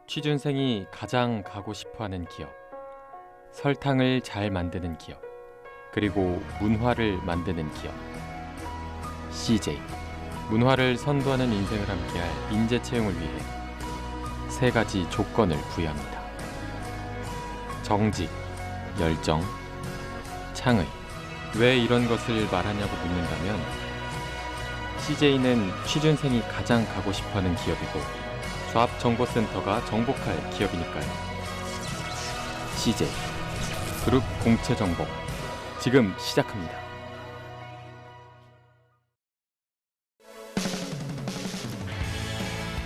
취준생이 가장 가고 싶어하는 기업, 설탕을 잘 만드는 기업, 그리고 문화를 만드는 기업. CJ, 문화를 선도하는 인생을 함께할 인재 채용을 위해 세 가지 조건을 부여합니다. 정직, 열정, 창의. 왜 이런 것을 말하냐고 묻는다면 CJ는 취준생이 가장 가고 싶어하는 기업이고 조합정보센터가 정복할 기업이니까요. CJ 그룹 공채정보 지금 시작합니다.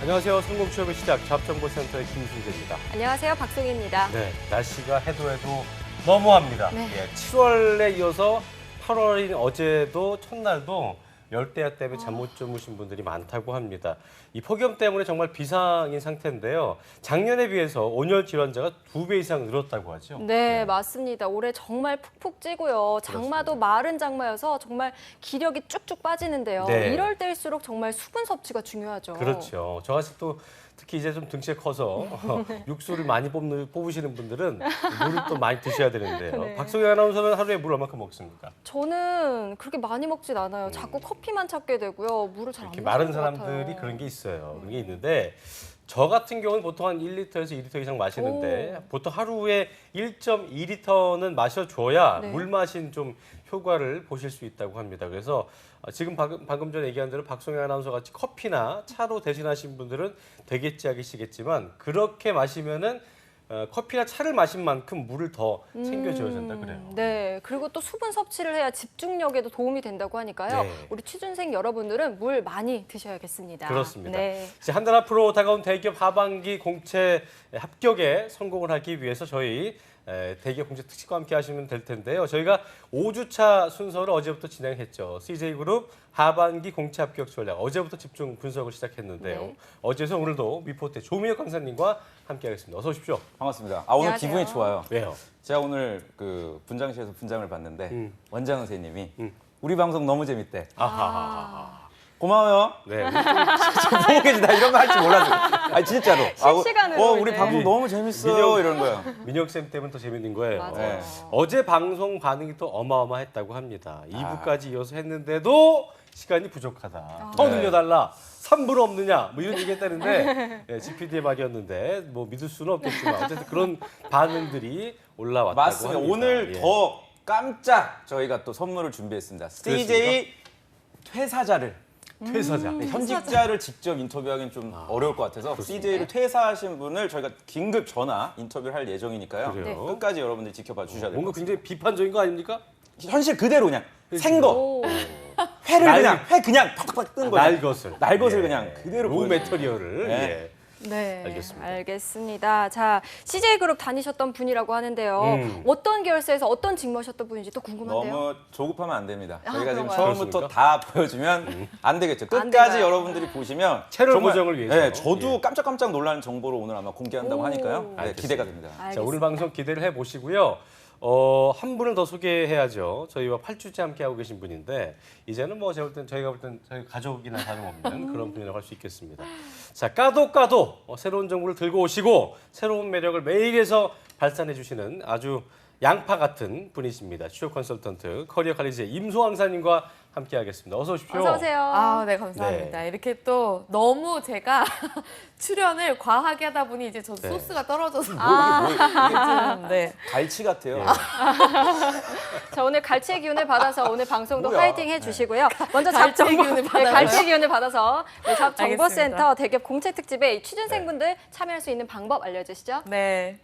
안녕하세요. 성공취업의 시작 조합정보센터의 김순재입니다. 안녕하세요. 박송희입니다. 네, 날씨가 해도 너무합니다. 네. 7월에 이어서 8월인 어제도 첫날도 열대야 때문에 잠 못 주무신 분들이 많다고 합니다. 이 폭염 때문에 정말 비상인 상태인데요. 작년에 비해서 온열 질환자가 2배 이상 늘었다고 하죠. 네, 맞습니다. 올해 정말 푹푹 찌고요. 장마도 마른 장마여서 정말 기력이 쭉쭉 빠지는데요. 네. 이럴 때일수록 정말 수분 섭취가 중요하죠. 그렇죠. 저같이 또 특히 이제 좀 등치가 커서 육수를 많이 뽑으시는 분들은 물을 또 많이 드셔야 되는데요. 네. 박송희 아나운서는 하루에 물 얼마큼 먹습니까? 저는 그렇게 많이 먹진 않아요. 자꾸 커피만 찾게 되고요. 물을 잘 안 이렇게 마시는 마른 것 사람들이 같아요. 그런 게 있어요. 그런 게 있는데 저 같은 경우는 보통 한 1리터에서 2리터 이상 마시는데 보통 하루에 1.2리터는 마셔줘야 네. 물 마신 좀 효과를 보실 수 있다고 합니다. 그래서 지금 방금 전에 얘기한 대로 박송희 아나운서 같이 커피나 차로 대신하신 분들은 되겠지 하시겠지만 그렇게 마시면은 커피나 차를 마신 만큼 물을 더 챙겨줘야 된다 그래요. 네, 그리고 또 수분 섭취를 해야 집중력에도 도움이 된다고 하니까요. 네. 우리 취준생 여러분들은 물 많이 드셔야겠습니다. 그렇습니다. 네. 이제 한 달 앞으로 다가온 대기업 하반기 공채 합격에 성공을 하기 위해서 저희 대기업 공채 특집과 함께 하시면 될 텐데요. 저희가 5주차 순서를 어제부터 진행했죠. CJ그룹 하반기 공채 합격 전략 어제부터 집중 분석을 시작했는데요. 네. 어제에서 오늘도 미포트 조미혁 강사님과 함께하겠습니다. 어서 오십시오. 반갑습니다. 오늘 안녕하세요. 기분이 좋아요. 왜요? 제가 오늘 그 분장실에서 분장을 봤는데 원장 선생님이 음. 우리 방송 너무 재밌대. 아하하하. 고마워요. 네. 보고 계시 나 이런 거 할 줄 몰랐어요. 아니 진짜로. 실시간으로 우리 이제. 방송 너무 재밌어요. 민혁- 이런 거요. 민혁 쌤 때문에 더 재밌는 거예요. 맞아요. 네. 어제 방송 반응이 또 어마어마했다고 합니다. 2부까지 이어서 했는데도 시간이 부족하다. 더 네. 늘려달라. 3분 없느냐. 뭐 이런 얘기 했다는데 GPD의 말이었는데 뭐 믿을 수는 없겠지만 어쨌든 그런 반응들이 올라왔다고 맞습니다. 합니다. 오늘 예. 더 깜짝 저희가 또 선물을 준비했습니다. CJ 퇴사자를 퇴사자. 현직자를 직접 인터뷰하기는 좀 어려울 것 같아서 CJ를 퇴사하신 분을 저희가 긴급 전화 인터뷰를 할 예정이니까요. 그래요? 네. 끝까지 여러분들이 지켜봐 주셔야 될 것 뭔가 같습니다. 굉장히 비판적인 거 아닙니까? 현실 그대로 그냥 생거 오. 회를 날- 그냥 팍팍 뜨는 거예요. 날 것을. 날 것을 예. 그냥 그대로 로 보여주는 메터리얼을. 네. 예. 네, 알겠습니다. 알겠습니다. 자, CJ그룹 다니셨던 분이라고 하는데요. 어떤 계열사에서 어떤 직무하셨던 분인지 또 궁금한데요. 너무 조급하면 안 됩니다. 저희가 지금 그런가요? 처음부터 그렇습니까? 다 보여주면 안 되겠죠. 안 끝까지 되나요? 여러분들이 보시면 채널 정말, 고정을 위해서. 네, 저도 예. 깜짝깜짝 놀라는 정보를 오늘 아마 공개한다고 오. 하니까요. 네, 알겠습니다. 기대가 됩니다. 자, 알겠습니다. 오늘 방송 기대를 해보시고요. 한 분을 더 소개해야죠. 저희와 8주째 함께하고 계신 분인데 이제는 뭐 제가 볼 땐 저희 가족이나 다름없는 그런 분이라고 할 수 있겠습니다. 자, 까도 새로운 정보를 들고 오시고 새로운 매력을 매일에서 발산해 주시는 아주 양파 같은 분이십니다. 취업 컨설턴트 커리어 칼리지의 임소왕 강사님과 함께하겠습니다. 어서 오십시오. 어서 오세요. 아, 네, 감사합니다. 이렇게 또 너무 제가 출연을 과하게 하다 보니 이제 저 네. 소스가 떨어져서 이게 네. 갈치 같아요. 예. 자, 오늘 갈치의 기운을 받아서 오늘 방송도 뭐야? 화이팅 해주시고요. 먼저 갈치의 기운을 받아요? 갈치의 기운을 받아서 정보센터 알겠습니다. 대기업 공채 특집에 취준생분들 참여할 수 있는 방법 알려주시죠. 네.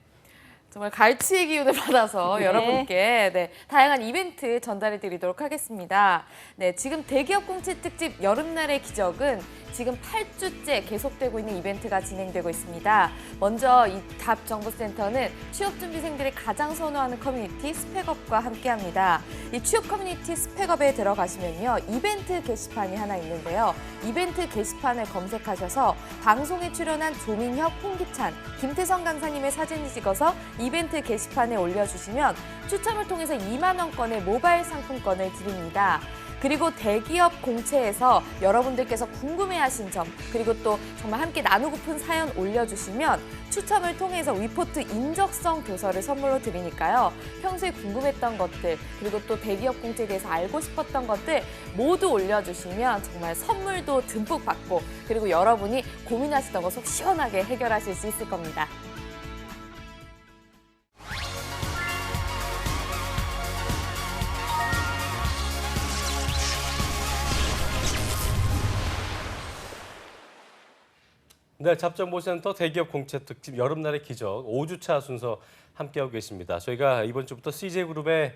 정말 갈치의 기운을 받아서 여러분께 다양한 이벤트 전달해 드리도록 하겠습니다. 네, 지금 대기업 공채 특집 여름날의 기적은 지금 8주째 계속되고 있는 이벤트가 진행되고 있습니다. 먼저 이 답 정보센터는 취업준비생들이 가장 선호하는 커뮤니티 스펙업과 함께합니다. 이 취업 커뮤니티 스펙업에 들어가시면요. 이벤트 게시판이 하나 있는데요. 이벤트 게시판을 검색하셔서 방송에 출연한 조민혁, 홍기찬, 김태성 강사님의 사진을 찍어서 이벤트 게시판에 올려주시면 추첨을 통해서 2만 원권의 모바일 상품권을 드립니다. 그리고 대기업 공채에서 여러분들께서 궁금해하신 점 그리고 또 정말 함께 나누고픈 사연 올려주시면 추첨을 통해서 위포트 인적성 교서를 선물로 드리니까요. 평소에 궁금했던 것들 그리고 또 대기업 공채에 대해서 알고 싶었던 것들 모두 올려주시면 정말 선물도 듬뿍 받고 그리고 여러분이 고민하시던 거 속 시원하게 해결하실 수 있을 겁니다. 네, 잡정보센터 대기업 공채 특집 여름날의 기적 5주차 순서 함께하고 계십니다. 저희가 이번 주부터 CJ그룹의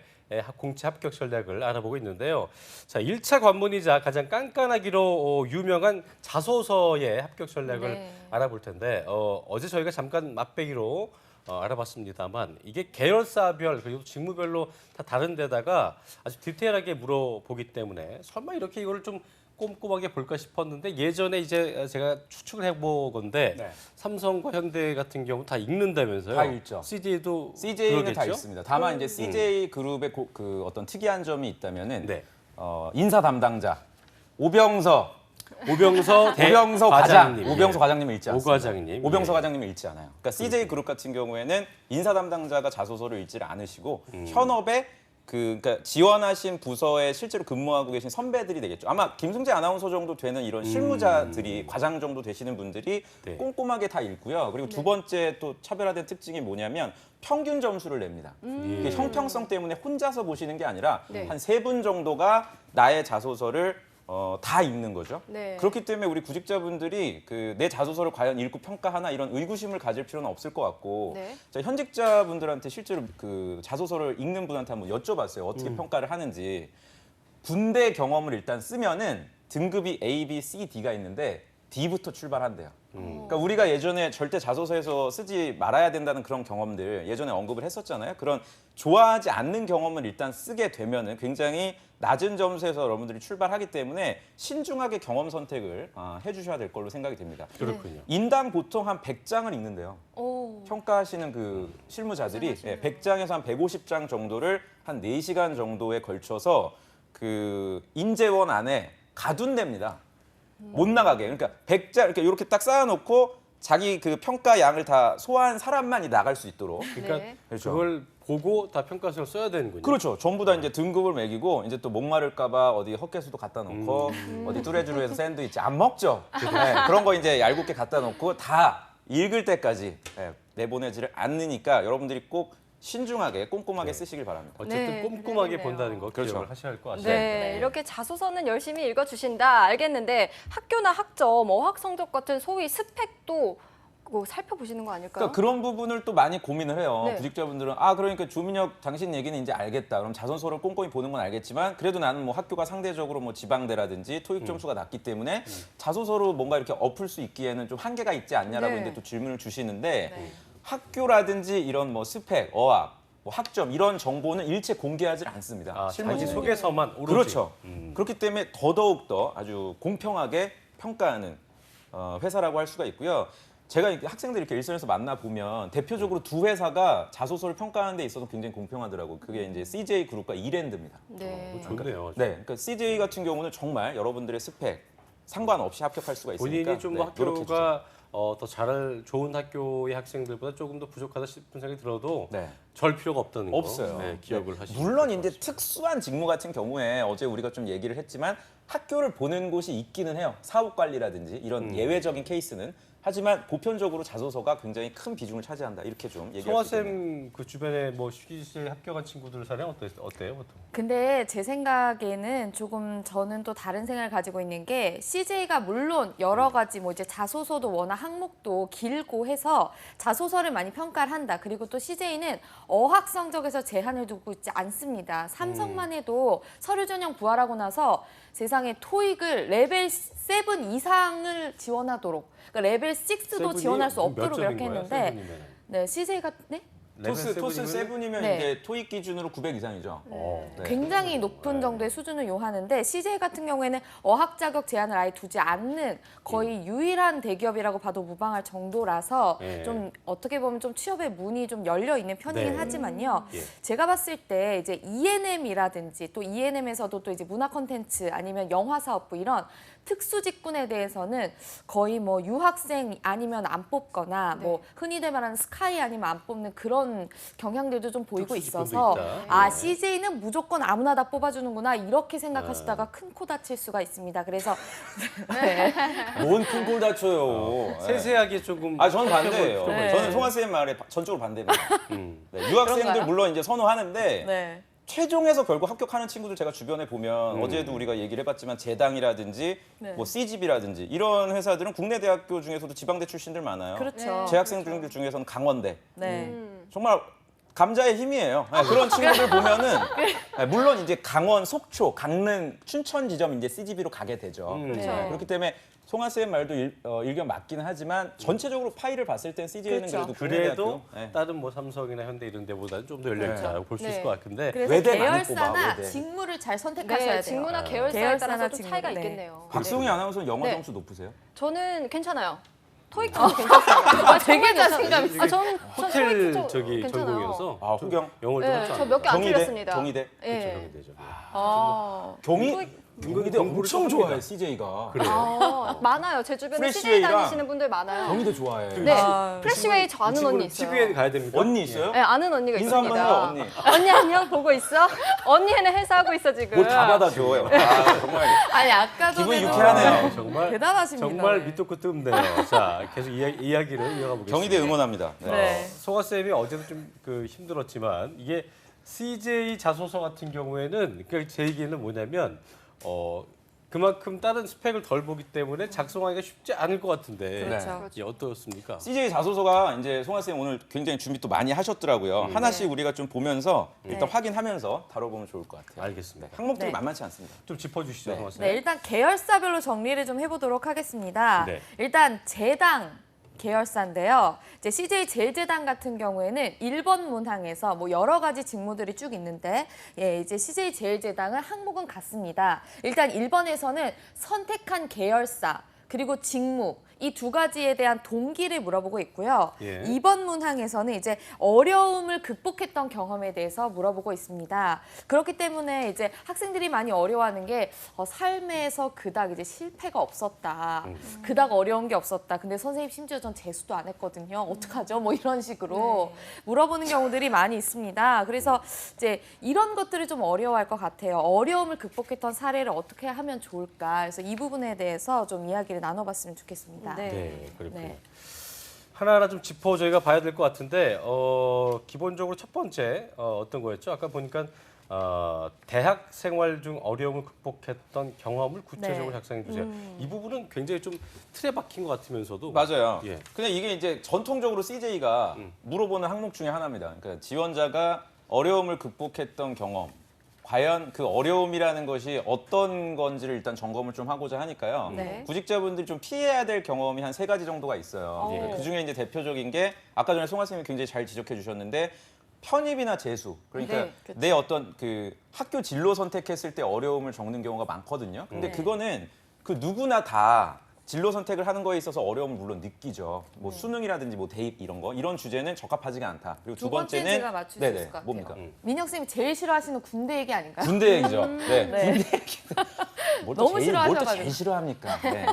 공채 합격 전략을 알아보고 있는데요. 자, 1차 관문이자 가장 깐깐하기로 유명한 자소서의 합격 전략을 네. 알아볼 텐데 어제 저희가 잠깐 맛배기로 알아봤습니다만 이게 계열사별 그리고 직무별로 다 다른 데다가 아주 디테일하게 물어보기 때문에 설마 이렇게 이거를 좀 꼼꼼하게 볼까 싶었는데 예전에 이제 제가 추측을 해보건데 네. 삼성과 현대 같은 경우 다 읽는다면서요? 다 읽죠. CJ도 CJ는 다 그러겠죠? 있습니다. 다만 이제 CJ 그룹의 그 어떤 특이한 점이 있다면은 네. 인사 담당자 오병서 오병서 과장, 과장님. 오병서 과장님을 읽지 오 않습니다. 과장님. 오병서 예. 과장님을 읽지 않아요. 그러니까 CJ 그룹 같은 경우에는 인사 담당자가 자소서를 읽지를 않으시고 현업에 그러니까 지원하신 부서에 실제로 근무하고 계신 선배들이 되겠죠. 아마 김승재 아나운서 정도 되는 이런 실무자들이 과장 정도 되시는 분들이 네. 꼼꼼하게 다 읽고요. 그리고 두 번째 또 차별화된 특징이 뭐냐면 평균 점수를 냅니다. 이게 형평성 때문에 혼자서 보시는 게 아니라 네. 한 3분 정도가 나의 자소서를 다 읽는 거죠. 네. 그렇기 때문에 우리 구직자분들이 그 내 자소서를 과연 읽고 평가하나 이런 의구심을 가질 필요는 없을 것 같고 네. 자, 현직자분들한테 실제로 그 자소서를 읽는 분한테 한번 여쭤봤어요. 어떻게 평가를 하는지. 군대 경험을 일단 쓰면은 등급이 A, B, C, D가 있는데 D부터 출발한대요. 그러니까 우리가 예전에 절대 자소서에서 쓰지 말아야 된다는 그런 경험들 예전에 언급을 했었잖아요. 그런 좋아하지 않는 경험을 일단 쓰게 되면은 굉장히 낮은 점수에서 여러분들이 출발하기 때문에 신중하게 경험 선택을 해주셔야 될 걸로 생각이 됩니다. 그렇군요. 인당 보통 한 100장을 읽는데요. 오. 평가하시는 그 실무자들이 100장에서 한 150장 정도를 한 4시간 정도에 걸쳐서 그 인재원 안에 가둔답니다. 못 나가게. 그러니까 100장 이렇게 딱 쌓아놓고 자기 그 평가 양을 다 소화한 사람만이 나갈 수 있도록. 그러니까 네. 그렇죠. 그걸 보고 다 평가서를 써야 되는군요. 그렇죠. 전부 다 이제 등급을 매기고 이제 또 목마를까봐 어디 헛개수도 갖다 놓고 어디 뚜레쥬르에서 샌드위치 안 먹죠. 네, 그런 거 이제 얄궂게 갖다 놓고 다 읽을 때까지 내보내지를 않으니까 여러분들이 꼭 신중하게 꼼꼼하게 쓰시길 바랍니다. 어쨌든 네, 꼼꼼하게 그러네요. 본다는 거 그렇죠. 기억을 하셔야 할 것 네, 같아요. 네. 이렇게 자소서는 열심히 읽어주신다 알겠는데 학교나 학점, 어학 성적 같은 소위 스펙도 그거 살펴보시는 거 아닐까요? 그러니까 그런 부분을 또 많이 고민을 해요. 네. 구직자분들은 그러니까 조민혁 당신 얘기는 이제 알겠다. 그럼 자소서를 꼼꼼히 보는 건 알겠지만 그래도 나는 뭐 학교가 상대적으로 뭐 지방대라든지 토익 점수가 낮기 때문에 자소서로 뭔가 이렇게 엎을 수 있기에는 좀 한계가 있지 않냐라고 네. 이제 또 질문을 주시는데 네. 학교라든지 이런 뭐 스펙, 어학, 뭐 학점 이런 정보는 일체 공개하지 않습니다. 자기 실무진에게. 소개서만 오로지. 그렇죠. 그렇기 때문에 더더욱 더 아주 공평하게 평가하는 회사라고 할 수가 있고요. 제가 학생들 이렇게 일선에서 만나 보면 대표적으로 두 회사가 자소서를 평가하는 데 있어서 굉장히 공평하더라고요. 그게 이제 CJ 그룹과 이랜드입니다. 네. 좋네요. 네, 그러니까 CJ 같은 경우는 정말 여러분들의 스펙 상관없이 합격할 수가 있으니까 본인이 좀 더 노력해 주세요. 학교가 더 잘할 좋은 학교의 학생들보다 조금 더 부족하다 싶은 생각이 들어도 네. 절 필요가 없다는 거 없어요. 네, 기억을 하시죠. 물론 이제 특수한 직무 같은 경우에 어제 우리가 좀 얘기를 했지만 학교를 보는 곳이 있기는 해요. 사업 관리라든지 이런 예외적인 케이스는. 하지만 보편적으로 자소서가 굉장히 큰 비중을 차지한다. 이렇게 좀 얘기할 수 있겠네요. 성화쌤 그 주변에 뭐 휴게실 합격한 친구들 사례 어때요 보통? 근데 제 생각에는 조금 저는 또 다른 생각을 가지고 있는 게 CJ가 물론 여러 가지 뭐 이제 자소서도 워낙 항목도 길고 해서 자소서를 많이 평가를 한다. 그리고 또 CJ는 어학 성적에서 제한을 두고 있지 않습니다. 삼성만 해도 서류 전형 부활하고 나서 세상에 토익을 레벨 7 이상을 지원하도록 그러니까 레벨 6도 지원할 수 없도록 이렇게 했는데 네, CJ가 네? 토스 세븐이면 네. 이제 토익 기준으로 900 이상이죠. 네. 굉장히 높은 정도의 수준을 요하는데 CJ 같은 경우에는 어학 자격 제한을 아예 두지 않는 거의 유일한 대기업이라고 봐도 무방할 정도라서 네. 좀 어떻게 보면 좀 취업의 문이 좀 열려 있는 편이긴 네. 하지만요. 예. 제가 봤을 때 이제 ENM이라든지 또 ENM에서도 또 이제 문화 콘텐츠 아니면 영화 사업부 이런 특수 직군에 대해서는 거의 뭐 유학생 아니면 안 뽑거나 네. 뭐 흔히들 말하는 스카이 아니면 안 뽑는 그런 경향들도 좀 보이고 특수 직군도 있어서 있다. 아 네. CJ는 무조건 아무나 다 뽑아주는구나 이렇게 생각하시다가 큰 코 다칠 수가 있습니다. 그래서 네. 뭔 큰 꼴 다쳐요. 세세하게 조금. 아, 저는 반대예요. 네. 저는 송하 쌤 말에 전적으로 반대입니다. 음. 네, 유학생들 그런가요? 물론 이제 선호하는데 네. 최종에서 결국 합격하는 친구들 제가 주변에 보면 어제도 우리가 얘기를 해봤지만 재당이라든지 네. 뭐 CGV라든지 이런 회사들은 국내 대학교 중에서도 지방대 출신들 많아요. 그렇죠. 재학생들 중에서는 강원대. 네. 정말 감자의 힘이에요. 네, 그런 친구들 보면은 네, 물론 이제 강원, 속초, 강릉, 춘천 지점 이제 CGV로 가게 되죠. 그렇죠. 네. 그렇기 때문에 송하 쌤 말도 일견 맞기는 하지만 전체적으로 파이를 봤을 땐 CJ는 그렇죠. 그래도 국내 그래도 대학교. 네. 다른 뭐 삼성이나 현대 이런 데보다는 좀 더 열려있다고 볼 수 있을 네. 것 같은데. 그래서 외대 많이 계열사나 뽑아, 외대. 직무를 잘 선택하셔야 네, 돼요. 직무나 계열사에 계열사나 따라서 좀 직무, 차이가 네. 있겠네요. 박승희 아나운서는 영어 네. 점수 높으세요? 저는 괜찮아요. 토익 점수 괜찮습니다. 아, 되게 자신감 있어요. 저는 호텔 토익 저기 괜찮아요. 전공이어서 아, 호경? 영어를 좀 네, 할줄 저 아는 몇 개 안 경희대? 틀렸습니다. 경희대? 예. 경희대죠. 아, 경희대 엄청 좋아해 CJ가. 그래요. 아, 많아요. 제 주변에 CJ 프레시웨이랑 다니시는 분들 많아요. 경희대 좋아해. 네, 아, 프레시웨이 저 아는 언니 있어요. TVN 가야 됩니까? 언니 있어요? 네, 아는 언니가 인사 한번 있습니다. 해요, 언니. 언니 안녕 보고 있어? 언니는 회사하고 있어 지금. 뭘 다 받아줘요. 아, 정말 아니 아까 기분이 전에도 유쾌하네요. 정말 대단하십니다. 정말 네. 밑도 끝도 없네요. 자, 계속 이야기를 이어가 보겠습니다. 경희대 응원합니다. 네. 네. 송하 쌤이 어제도 좀 그 힘들었지만 이게 CJ 자소서 같은 경우에는 그러니까 제 얘기는 뭐냐면 그만큼 다른 스펙을 덜 보기 때문에 작성하기가 쉽지 않을 것 같은데 그렇죠. 이게 어떻습니까? CJ 자소서가 이제 송하 쌤 오늘 굉장히 준비 또 많이 하셨더라고요. 하나씩 우리가 좀 보면서 일단 네. 확인하면서 다뤄보면 좋을 것 같아요. 알겠습니다. 항목들이 네. 만만치 않습니다. 좀 짚어주시죠, 네. 송하 쌤. 네, 일단 계열사별로 정리를 좀 해보도록 하겠습니다. 네. 일단 재당 계열사인데요. 이제 CJ 제일제당 같은 경우에는 1번 문항에서 뭐 여러 가지 직무들이 쭉 있는데 이제 CJ 제일제당은 항목은 같습니다. 일단 1번에서는 선택한 계열사 그리고 직무 이 두 가지에 대한 동기를 물어보고 있고요. 예. 2번 문항에서는 이제 어려움을 극복했던 경험에 대해서 물어보고 있습니다. 그렇기 때문에 이제 학생들이 많이 어려워하는 게 삶에서 그닥 이제 실패가 없었다. 그닥 어려운 게 없었다. 근데 선생님 심지어 전 재수도 안 했거든요. 어떡하죠? 뭐 이런 식으로 물어보는 경우들이 많이 있습니다. 그래서 이제 이런 것들을 좀 어려워할 것 같아요. 어려움을 극복했던 사례를 어떻게 하면 좋을까? 그래서 이 부분에 대해서 좀 이야기를 나눠봤으면 좋겠습니다. 네, 그렇군요. 네. 하나하나 좀 짚어 저희가 봐야 될 것 같은데 기본적으로 첫 번째 어떤 거였죠? 아까 보니까 대학 생활 중 어려움을 극복했던 경험을 구체적으로 네. 작성해 주세요. 이 부분은 굉장히 좀 틀에 박힌 것 같으면서도 맞아요. 예. 근데 이게 이제 전통적으로 CJ가 물어보는 항목 중에 하나입니다. 그러니까 지원자가 어려움을 극복했던 경험, 과연 그 어려움이라는 것이 어떤 건지를 일단 점검을 좀 하고자 하니까요. 네. 구직자분들이 좀 피해야 될 경험이 한 3가지 정도가 있어요. 오. 그 중에 이제 대표적인 게 아까 전에 송하 쌤이 굉장히 잘 지적해 주셨는데 편입이나 재수. 그러니까 네, 그렇죠. 내 어떤 그 학교 진로 선택했을 때 어려움을 적는 경우가 많거든요. 근데 네. 그거는 그 누구나 다 진로 선택을 하는 거에 있어서 어려움을 물론 느끼죠. 뭐 수능이라든지 뭐 대입 이런 거 이런 주제는 적합하지가 않다. 그리고 두 두 번째 번째는 제가 맞출 수 네네, 있을 것 같아요. 뭡니까? 민혁 쌤이 제일 싫어하시는 군대 얘기 아닌가요? 군대 얘기죠. 네. 네. 군대 얘기. 너무 뭘또 싫어하셔가지고. 제일 싫어합니까? 네.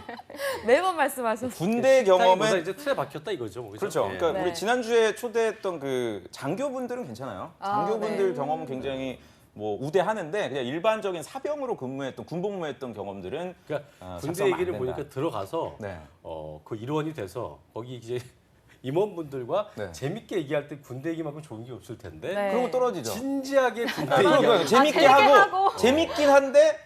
매번 말씀하셔서. 군대 보다 경험은 이제 틀에 박혔다 이거죠. 뭐, 그렇죠. 예. 그러니까 네. 우리 지난주에 초대했던 그 장교분들은 괜찮아요. 아, 장교분들 네. 경험은 굉장히 뭐 우대하는데 그냥 일반적인 사병으로 근무했던 군복무했던 경험들은 그러니까 군대 작성하면 안 얘기를 된다. 보니까 들어가서 네. 그 일원이 돼서 거기 이제 임원분들과 네. 재밌게 얘기할 때 군대 얘기만큼 좋은 게 없을 텐데 네. 그러고 떨어지죠. 진지하게 군대 그러니까 얘기하고 재밌게 재밌게 하고 하고. 재밌긴 한데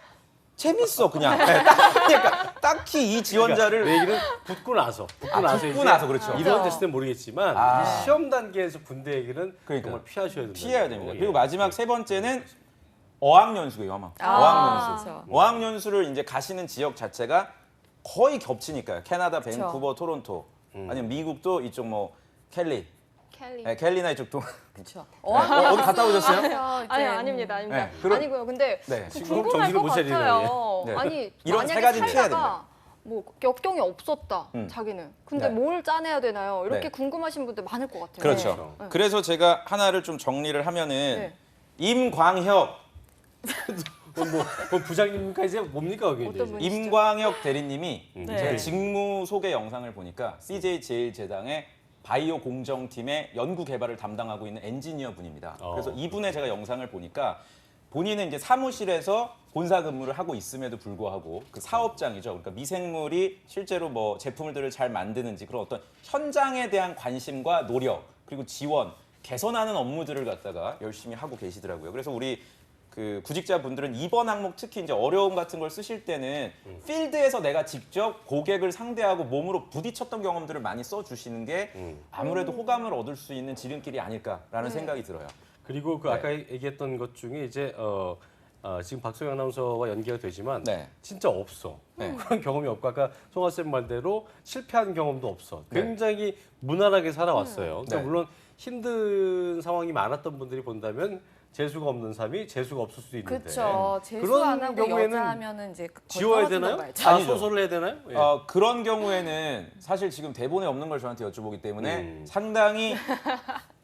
재밌어 그냥. 네, 그러니까 딱히 이 지원자를 내 얘기는 붙고 나서 붙고 이제 나서 그렇죠. 이런 됐을 땐 모르겠지만 아. 이 시험 단계에서 군대 얘기는 그러니까. 정말 피하셔야 된다. 피해야 됩니다. 그리고 마지막 세 번째는 어학연수예요, 아마. 아, 어학연수. 그렇죠. 어학연수를 이제 가시는 지역 자체가 거의 겹치니까요. 캐나다, 그렇죠. 밴쿠버, 토론토. 아니면 미국도 이쪽 뭐 캘리, 캘리. 네, 캘리나 이쪽 동. 그렇죠. 어디 갔다 오셨어요? 아니 아닙니다. 네, 그럼- 아니고요. 근데 네. 지금 궁금할 정신을 것 못 차리네요, 같아요. 예. 네. 아니 이런 만약에 세 가지는 피해야 살다가 뭐 역경이 없었다 음. 자기는. 근데 네. 뭘 짜내야 되나요? 이렇게 네. 궁금하신 분들 많을 것 같아요. 그렇죠. 네. 그래서 제가 하나를 좀 정리를 하면은 네. 임광혁 뭐 부장님까지 뭡니까 그게 어떤 이제? 분? 임광혁 대리님이 네. 제가 직무 소개 영상을 보니까 CJ 제일제당의 바이오 공정팀의 연구 개발을 담당하고 있는 엔지니어 분입니다. 그래서 이분의 제가 영상을 보니까 본인은 이제 사무실에서 본사 근무를 하고 있음에도 불구하고 그 사업장이죠. 그러니까 미생물이 실제로 뭐 제품들을 잘 만드는지 그런 어떤 현장에 대한 관심과 노력 그리고 지원, 개선하는 업무들을 갖다가 열심히 하고 계시더라고요. 그래서 우리 그 구직자분들은 이번 항목 특히 이제 어려움 같은 걸 쓰실 때는 필드에서 내가 직접 고객을 상대하고 몸으로 부딪혔던 경험들을 많이 써주시는 게 아무래도 호감을 얻을 수 있는 지름길이 아닐까라는 생각이 들어요. 그리고 그 아까 얘기했던 것 중에 이제 지금 박소영 아나운서와 연계가 되지만 네. 진짜 없어. 네. 그런 경험이 없고 아까 송아 쌤 말대로 실패한 경험도 없어. 네. 굉장히 무난하게 살아왔어요. 그러니까 네. 물론 힘든 상황이 많았던 분들이 본다면 재수가 없는 삶이 재수가 없을 수도 있는데 그렇죠. 재수 그런 안 하고 경우에는 여자하면은 이제 거의 지워야 떨어진다고 되나요? 말이죠. 자소서를 해야 되나요? 예. 그런 경우에는 사실 지금 대본에 없는 걸 저한테 여쭤보기 때문에 상당히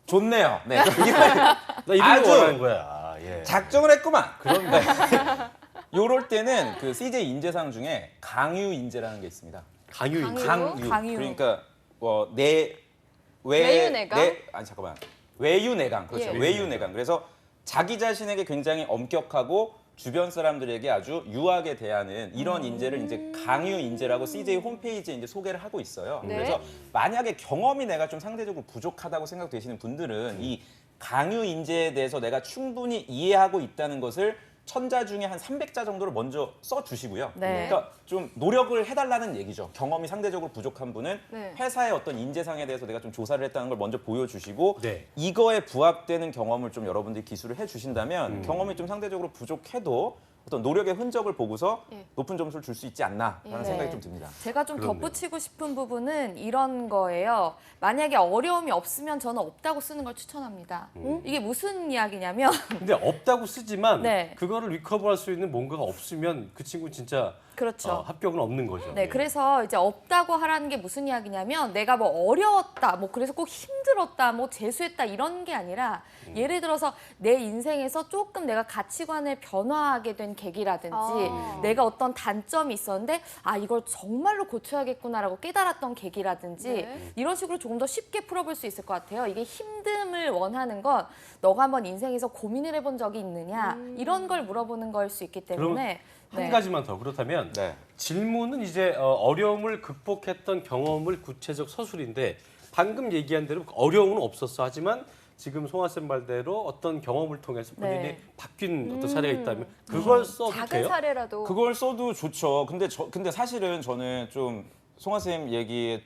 좋네요. 네. 나 이런 아주 거 원하는 거야. 예. 작정을 했구만. 그런데 요럴 때는 그 CJ 인재상 중에 강유 인재라는 게 있습니다. 강유 강유? 강유. 강유. 그러니까 외유내강? 아니 잠깐만. 외유내강. 그렇죠. 예. 외유내강. 그래서 자기 자신에게 굉장히 엄격하고 주변 사람들에게 아주 유하게 대하는 이런 인재를 이제 강유 인재라고 CJ 홈페이지에 이제 소개를 하고 있어요. 네. 그래서 만약에 경험이 내가 좀 상대적으로 부족하다고 생각되시는 분들은 이 강유 인재에 대해서 내가 충분히 이해하고 있다는 것을 1000자 중에 한 300자 정도를 먼저 써주시고요. 네. 그러니까 좀 노력을 해달라는 얘기죠. 경험이 상대적으로 부족한 분은 네. 회사의 어떤 인재상에 대해서 내가 좀 조사를 했다는 걸 먼저 보여주시고 네. 이거에 부합되는 경험을 좀 여러분들이 기술을 해주신다면 경험이 좀 상대적으로 부족해도 어떤 노력의 흔적을 보고서 예. 높은 점수를 줄 수 있지 않나라는 예. 생각이 좀 듭니다. 제가 좀 그렇네요. 덧붙이고 싶은 부분은 이런 거예요. 만약에 어려움이 없으면 저는 없다고 쓰는 걸 추천합니다. 이게 무슨 이야기냐면 근데 없다고 쓰지만 네. 그거를 리커버할 수 있는 뭔가가 없으면 그 친구 진짜 그렇죠. 합격은 없는 거죠. 네, 그래서 이제 없다고 하라는 게 무슨 이야기냐면 내가 뭐 어려웠다, 뭐 그래서 꼭 힘들었다, 뭐 재수했다 이런 게 아니라 예를 들어서 내 인생에서 조금 내가 가치관을 변화하게 된 계기라든지 아. 내가 어떤 단점이 있었는데 아 이걸 정말로 고쳐야겠구나라고 깨달았던 계기라든지 네. 이런 식으로 조금 더 쉽게 풀어볼 수 있을 것 같아요. 이게 힘듦을 원하는 건 너가 한번 인생에서 고민을 해본 적이 있느냐 이런 걸 물어보는 걸 수 있기 때문에 한 네. 가지만 더 그렇다면 네. 질문은 이제 어려움을 극복했던 경험을 구체적 서술인데 방금 얘기한 대로 어려움은 없었어 하지만 지금 송아 쌤 말대로 어떤 경험을 통해서 본인이 네. 바뀐 어떤 사례가 있다면 그걸 써도 작은 돼요? 사례라도 그걸 써도 좋죠. 근데 사실은 저는 좀 송아 쌤 얘기에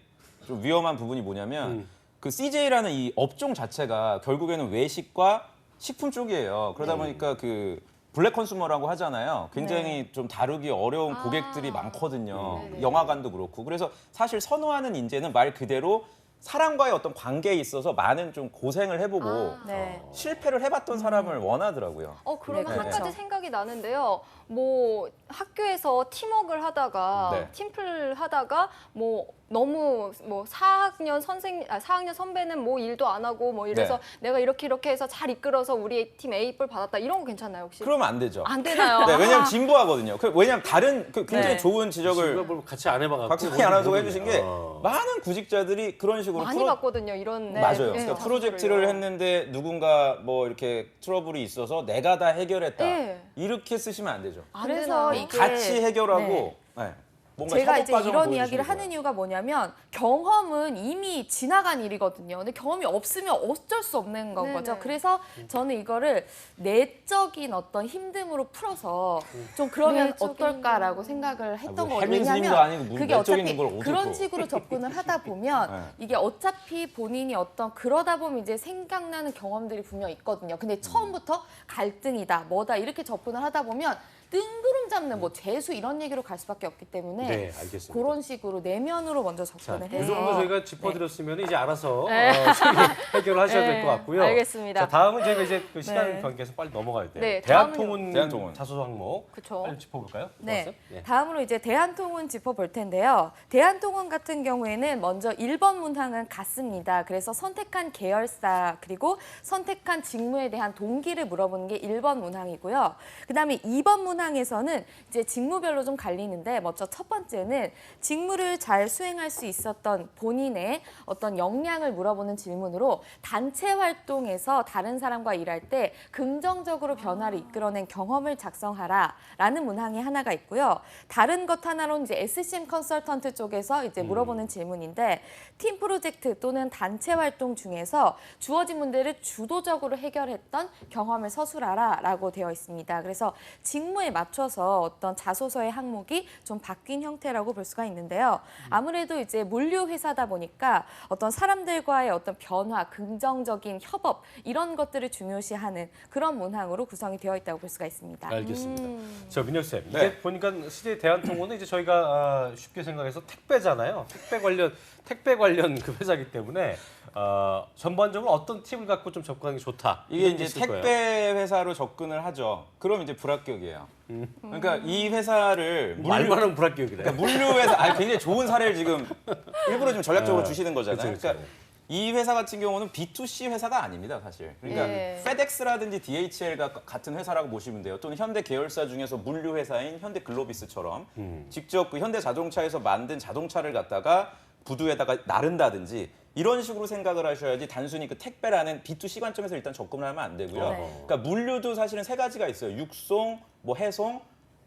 좀 위험한 부분이 뭐냐면 그 CJ라는 이 업종 자체가 결국에는 외식과 식품 쪽이에요. 그러다 보니까 그 블랙 컨슈머라고 하잖아요. 굉장히 좀 다루기 어려운 고객들이 많거든요. 네네. 영화관도 그렇고. 그래서 사실 선호하는 인재는 말 그대로 사람과의 어떤 관계에 있어서 많은 좀 고생을 해보고 네. 실패를 해봤던 사람을 원하더라고요. 그러면 네, 한 그렇죠. 가지 생각이 나는데요. 뭐 학교에서 팀워크를 하다가 네. 팀플 하다가 뭐 너무 뭐 4학년 선배는 뭐 일도 안 하고 뭐 이래서 내가 이렇게 해서 잘 이끌어서 우리 팀 A뿔 받았다 이런 거 괜찮나요 혹시? 그러면 안 되죠. 안 되나요? 네, 왜냐하면 진부하거든요. 왜냐하면 다른 굉장히 네. 좋은 지금 지적을 뭘 같이 안 해봐갖고 박찬희 아나운서가 해주신 게 모르겠네요. 많은 구직자들이 그런 식으로 많이 봤거든요 이런 맞아요. 네, 그러니까 자소서를요. 프로젝트를 했는데 누군가 뭐 이렇게 트러블이 있어서 내가 다 해결했다. 네. 이렇게 쓰시면 안 되죠. 안 그래서 되나요? 이게 같이 해결하고 네. 네. 뭔가 제가 협업 이제 과정을 이런 보여주시는 이야기를 거예요. 하는 이유가 뭐냐면 경험은 이미 지나간 일이거든요. 근데 경험이 없으면 어쩔 수 없는 건 네네. 거죠. 그래서 저는 이거를 내적인 어떤 힘듦으로 풀어서 좀 그러면 내적인 어떨까라고 힘듦. 생각을 했던 뭐 거예요. 혜민 스님도 왜냐하면 아니고 무슨 그게 내적인 어차피 걸 어디서 그런 또. 식으로 접근을 하다 보면 네. 이게 어차피 본인이 어떤 그러다 보면 이제 생각나는 경험들이 분명 있거든요. 근데 처음부터 갈등이다, 뭐다 이렇게 접근을 하다 보면 뜬구름 잡는 뭐 재수 이런 얘기로 갈 수밖에 없기 때문에 네, 알겠습니다. 그런 식으로 내면으로 먼저 자, 접근을 이 해서 정도 저희가 짚어드렸으면 이제 알아서 네. 해결하셔야 네, 될 것 같고요. 알겠습니다. 자, 다음은 저희가 이제 그 시간 네. 관계에서 빨리 넘어가야 돼요. 네, 대한통운 대한통운. 자소서 항목 그쵸. 빨리 짚어볼까요? 네. 고맙습니다. 예. 다음으로 이제 대한통운 짚어볼 텐데요. 대한통운 같은 경우에는 먼저 1번 문항은 같습니다. 그래서 선택한 계열사 그리고 선택한 직무에 대한 동기를 물어보는 게 1번 문항이고요. 그다음에 2번 문항에서는 이제 직무별로 좀 갈리는데 먼저 첫 번째는 직무를 잘 수행할 수 있었던 본인의 어떤 역량을 물어보는 질문으로 단체 활동에서 다른 사람과 일할 때 긍정적으로 변화를 이끌어낸 경험을 작성하라라는 문항이 하나가 있고요. 다른 것 하나로는 이제 SCM 컨설턴트 쪽에서 이제 물어보는 질문인데 팀 프로젝트 또는 단체 활동 중에서 주어진 문제를 주도적으로 해결했던 경험을 서술하라라고 되어 있습니다. 그래서 직무에 맞춰서 어떤 자소서의 항목이 좀 바뀐 형태라고 볼 수가 있는데요. 아무래도 이제 물류 회사다 보니까 어떤 사람들과의 어떤 변화, 긍정적인 협업 이런 것들을 중요시하는 그런 문항으로 구성이 되어 있다고 볼 수가 있습니다. 알겠습니다. 저 민혁 쌤, 이게 네. 보니까 CJ 대한통운은 이제 저희가 쉽게 생각해서 택배잖아요. 택배 관련 그 회사이기 때문에 전반적으로 어떤 팁을 갖고 좀 접근하는 게 좋다. 이게 이런 게 이제 있을 거예요. 택배 회사로 접근을 하죠. 그럼 이제 불합격이에요. 그러니까 이 회사를 말만 하면 불합격이래. 그러니까 물류 회사, 굉장히 좋은 사례를 지금 일부러 좀 전략적으로 주시는 거잖아요. 그쵸. 그러니까 이 회사 같은 경우는 B2C 회사가 아닙니다, 사실. 그러니까 예. FedEx라든지 DHL과 같은 회사라고 보시면 돼요. 또는 현대 계열사 중에서 물류 회사인 현대 글로비스처럼 직접 그 현대 자동차에서 만든 자동차를 갖다가 부두에다가 나른다든지 이런 식으로 생각을 하셔야지 단순히 그 택배라는 B2C 관점에서 일단 접근을 하면 안 되고요. 네. 그러니까 물류도 사실은 세 가지가 있어요. 육송, 뭐 해송,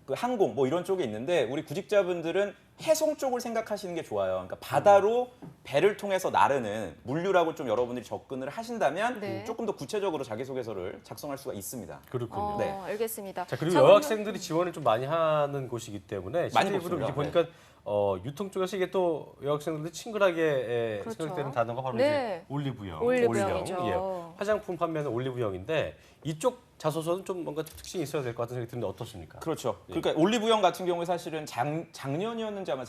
그 항공 뭐 이런 쪽에 있는데 우리 구직자분들은 해송 쪽을 생각하시는 게 좋아요. 그러니까 바다로 배를 통해서 나르는 물류라고 좀 여러분들이 접근을 하신다면 네. 조금 더 구체적으로 자기소개서를 작성할 수가 있습니다. 그렇군요. 네. 알겠습니다. 자, 그리고 자, 여학생들이 지원을 좀 많이 하는 곳이기 때문에 많이 CJ 그룹 이제 뽑습니다. 보니까 유통 쪽에서 이게 또 여학생들이 친근하게 그렇죠. 생각되는 단어가 바로 네. 이제 올리브영. 올리브영이죠. 올리영. 예. 화장품 판매는 올리브영인데 이쪽 자소서는 좀 뭔가 특징이 있어야 될 것 같은 생각이 드는데 어떻습니까? 그렇죠. 그러니까 올리브영 같은 경우에 사실은 작년이었는지 아마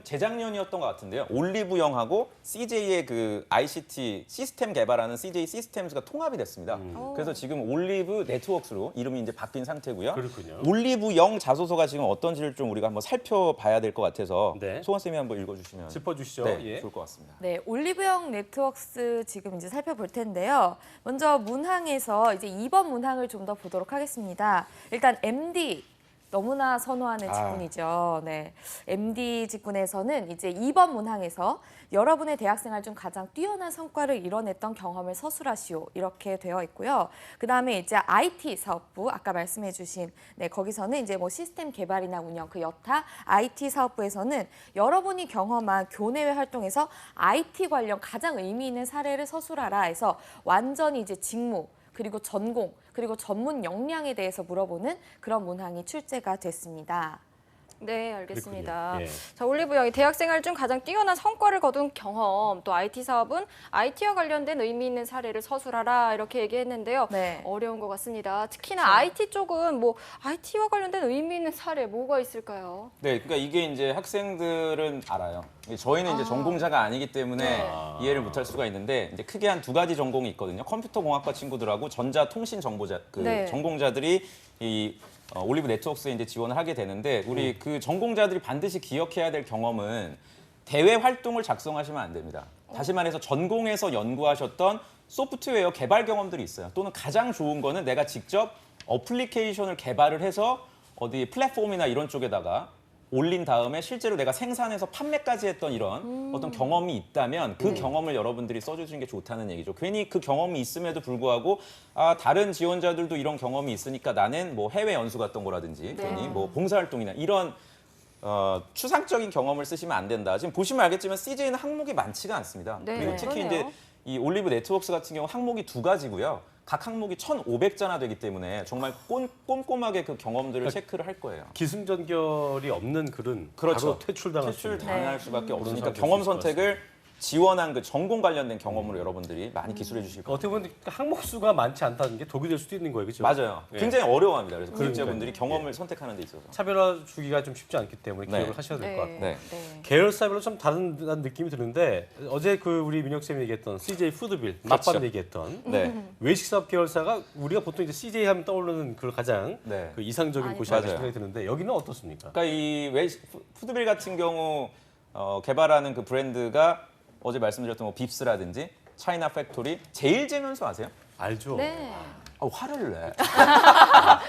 재작년이었던 것 같은데요. 올리브영하고 CJ의 그 ICT 시스템 개발하는 CJ 시스템즈가 통합이 됐습니다. 그래서 지금 올리브 네트워크로 이름이 이제 바뀐 상태고요. 그렇군요. 올리브영 자소서가 지금 어떤지를 좀 우리가 한번 살펴봐야 될 것 같아서 네. 소원 쌤이 한번 읽어주시면 짚어주시죠. 네, 예. 좋을 것 같습니다. 네, 올리브영 네트워크스 지금 이제 살펴볼 텐데요. 먼저 문항에서 이제 2번 문항을 좀 더 보도록 하겠습니다. 일단 MD 너무나 선호하는 직군이죠. 네, MD 직군에서는 이제 2번 문항에서 여러분의 대학생활 중 가장 뛰어난 성과를 이뤄냈던 경험을 서술하시오 이렇게 되어 있고요. 그 다음에 이제 IT 사업부 아까 말씀해주신 거기서는 이제 뭐 시스템 개발이나 운영 그 여타 IT 사업부에서는 여러분이 경험한 교내외 활동에서 IT 관련 가장 의미 있는 사례를 서술하라 해서 완전히 이제 직무 그리고 전공, 그리고 전문 역량에 대해서 물어보는 그런 문항이 출제가 됐습니다. 네, 알겠습니다. 그렇군요. 예. 자, 올리브영이 대학생활 중 가장 뛰어난 성과를 거둔 경험, 또 IT 사업은 IT와 관련된 의미 있는 사례를 서술하라 이렇게 얘기했는데요. 네. 어려운 것 같습니다. 특히나 IT 쪽은 뭐 IT와 관련된 의미 있는 사례 뭐가 있을까요? 네, 그러니까 이게 이제 학생들은 알아요. 저희는 이제 전공자가 아니기 때문에 네. 이해를 못할 수가 있는데 이제 크게 한 두 가지 전공이 있거든요. 컴퓨터공학과 친구들하고 전자통신정보자 그 네. 전공자들이 이 올리브 네트워크스에 이제 지원을 하게 되는데 우리 그 전공자들이 반드시 기억해야 될 경험은 대외 활동을 작성하시면 안 됩니다. 다시 말해서 전공에서 연구하셨던 소프트웨어 개발 경험들이 있어요. 또는 가장 좋은 거는 내가 직접 어플리케이션을 개발을 해서 어디 플랫폼이나 이런 쪽에다가 올린 다음에 실제로 내가 생산해서 판매까지 했던 이런 어떤 경험이 있다면 그 경험을 여러분들이 써주시는 게 좋다는 얘기죠. 괜히 그 경험이 있음에도 불구하고 다른 지원자들도 이런 경험이 있으니까 나는 뭐 해외 연수 갔던 거라든지 괜히 뭐 봉사활동이나 이런 추상적인 경험을 쓰시면 안 된다. 지금 보시면 알겠지만 CJ는 항목이 많지가 않습니다. 네, 그리고 특히 그러네요. 이제 이 올리브 네트워크스 같은 경우 항목이 두 가지고요. 각 항목이 1,500자나 되기 때문에 정말 꼼꼼하게 그 경험들을 체크를 할 거예요. 기승전결이 없는 글은 그렇죠. 바로 퇴출당할 수 퇴출 있는. 당할 수밖에 없으니까 상황이 경험 있을 것 선택을 지원한 그 전공 관련된 경험으로 여러분들이 많이 기술해 주실 거예요. 어떻게 보면 항목 수가 많지 않다는 게 독이 될 수도 있는 거예요, 그렇죠? 맞아요. 예. 굉장히 어려워합니다. 그래서 그러니까요. 구직자분들이 경험을 선택하는 데 있어서. 차별화 주기가 좀 쉽지 않기 때문에 네. 기억을 하셔야 될 것 같아요. 네. 계열사별로 좀 다른 느낌이 드는데 어제 그 우리 민혁 쌤이 얘기했던 CJ 푸드빌 그렇죠. 맛밥 얘기했던 네. 외식 사업 계열사가 우리가 보통 이제 CJ 하면 떠오르는 그 가장 네. 그 이상적인 많이 곳이 아닐까 맞아요. 생각이 드는데 여기는 어떻습니까? 그러니까 이 푸드빌 같은 경우 개발하는 그 브랜드가 어제 말씀드렸던 뭐 빕스라든지 차이나 팩토리, 제일 제면소 아세요? 알죠. 네. 화를 내.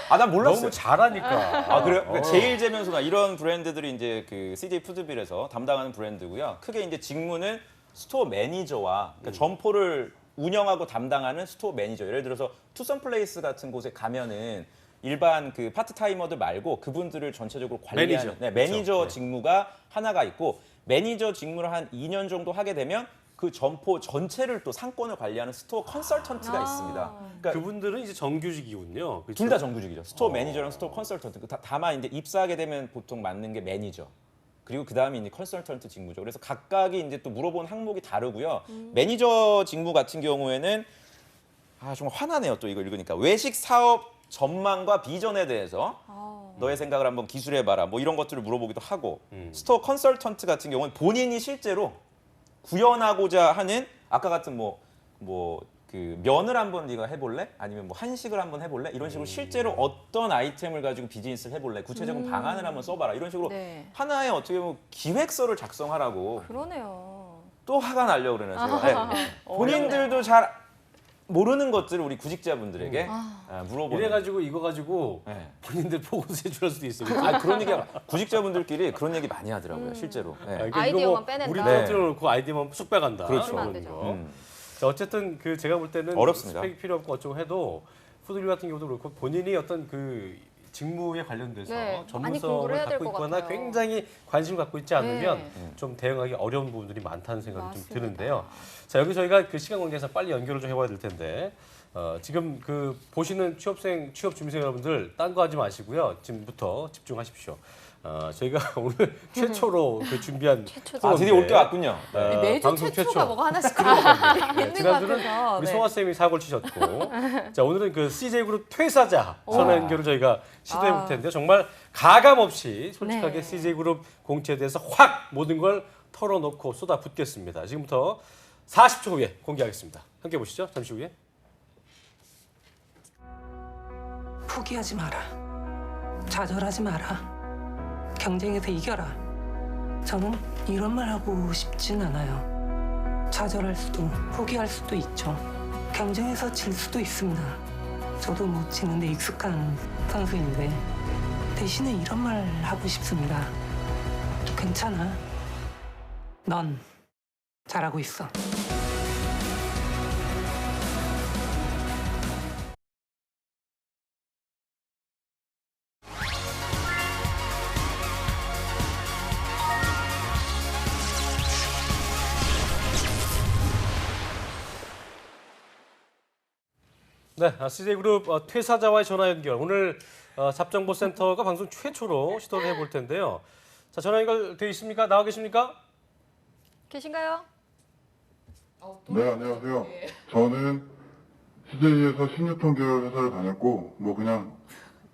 난 몰랐어요. 너무 잘하니까. 아 그래요? 그러니까 제일 제면소나 이런 브랜드들이 이제 그 CJ 푸드빌에서 담당하는 브랜드고요. 크게 이제 직무는 스토어 매니저와 그러니까 점포를 운영하고 담당하는 스토어 매니저. 예를 들어서 투썸플레이스 같은 곳에 가면은 일반 그 파트타이머들 말고 그분들을 전체적으로 관리하는 매니저. 네, 매니저 그렇죠. 네. 직무가 하나가 있고 매니저 직무를 한 2년 정도 하게 되면 그 점포 전체를 또 상권을 관리하는 스토어 컨설턴트가 있습니다. 그러니까 그분들은 이제 정규직이군요. 그렇죠? 둘 다 정규직이죠. 스토어 매니저랑 스토어 컨설턴트. 다만 이제 입사하게 되면 보통 맞는 게 매니저. 그리고 그 다음에 이제 컨설턴트 직무죠. 그래서 각각이 이제 또 물어본 항목이 다르고요. 매니저 직무 같은 경우에는 정말 화나네요. 또 이거 읽으니까 외식 사업 전망과 비전에 대해서 너의 생각을 한번 기술해봐라. 뭐 이런 것들을 물어보기도 하고 스토어 컨설턴트 같은 경우는 본인이 실제로 구현하고자 하는 아까 같은 그 면을 한번 네가 해볼래? 아니면 뭐 한식을 한번 해볼래? 이런 식으로 실제로 어떤 아이템을 가지고 비즈니스를 해볼래? 구체적인 방안을 한번 써봐라. 이런 식으로 네. 하나의 어떻게 보면 기획서를 작성하라고 그러네요. 또 화가 나려고 그러네요. 제가. 네. 본인들도 잘 모르는 것들을 우리 구직자분들에게 물어보는. 이래가지고 이거 가지고 네. 본인들 보고서 해줄 수도 있어요. 그런 얘기 구직자분들끼리 그런 얘기 많이 하더라고요. 실제로. 네. 그러니까 아이디어만 이거 뭐 빼낸다. 우리 네. 떨어뜨려놓고 아이디어만 쑥 빼간다. 그렇죠. 그런 그러면 안 되죠. 거. 자, 어쨌든 그 제가 볼 때는 어렵습니다. 스펙이 필요 없고 어쩌고 해도 푸드빌 같은 경우도 그렇고 본인이 어떤 그 직무에 관련돼서 네, 많이 전문성을 공부를 해야 될 갖고 것 있거나 같아요. 굉장히 관심을 갖고 있지 않으면 네. 좀 대응하기 어려운 부분들이 많다는 생각이 맞습니다. 좀 드는데요. 자, 여기 저희가 그 시간 관계에서 빨리 연결을 좀 해봐야 될 텐데 지금 그 보시는 취업 준비생 여러분들 딴 거 하지 마시고요. 지금부터 집중하십시오. 저희가 오늘 최초로 그 준비한 최초죠. 드디어 올 게 왔군요. 어, 매주 방송 최초가 최초. 뭐가 하나씩 다 있는 것 지난주는 같아서. 우리 네. 송아 쌤이 사고를 치셨고, 자 오늘은 그 CJ 그룹 퇴사자 전화 연결을 저희가 시도해 볼 텐데 정말 가감 없이 솔직하게 네. CJ 그룹 공채에 대해서 확 모든 걸 털어놓고 쏟아붓겠습니다. 지금부터 40초 후에 공개하겠습니다. 함께 보시죠. 잠시 후에. 포기하지 마라. 좌절하지 마라. 경쟁에서 이겨라. 저는 이런 말 하고 싶진 않아요. 좌절할 수도, 포기할 수도 있죠. 경쟁에서 질 수도 있습니다. 저도 못 치는데 익숙한 선수인데 대신에 이런 말 하고 싶습니다. 괜찮아. 넌 잘하고 있어. 네, CJ 그룹 퇴사자와의 전화 연결. 오늘 잡정보센터가 방송 최초로 시도를 해볼 텐데요. 자, 전화 연결돼 있습니까? 나와 계십니까? 계신가요? 네, 안녕하세요. 저는 CJ에서 16톤 계열 회사를 다녔고, 뭐 그냥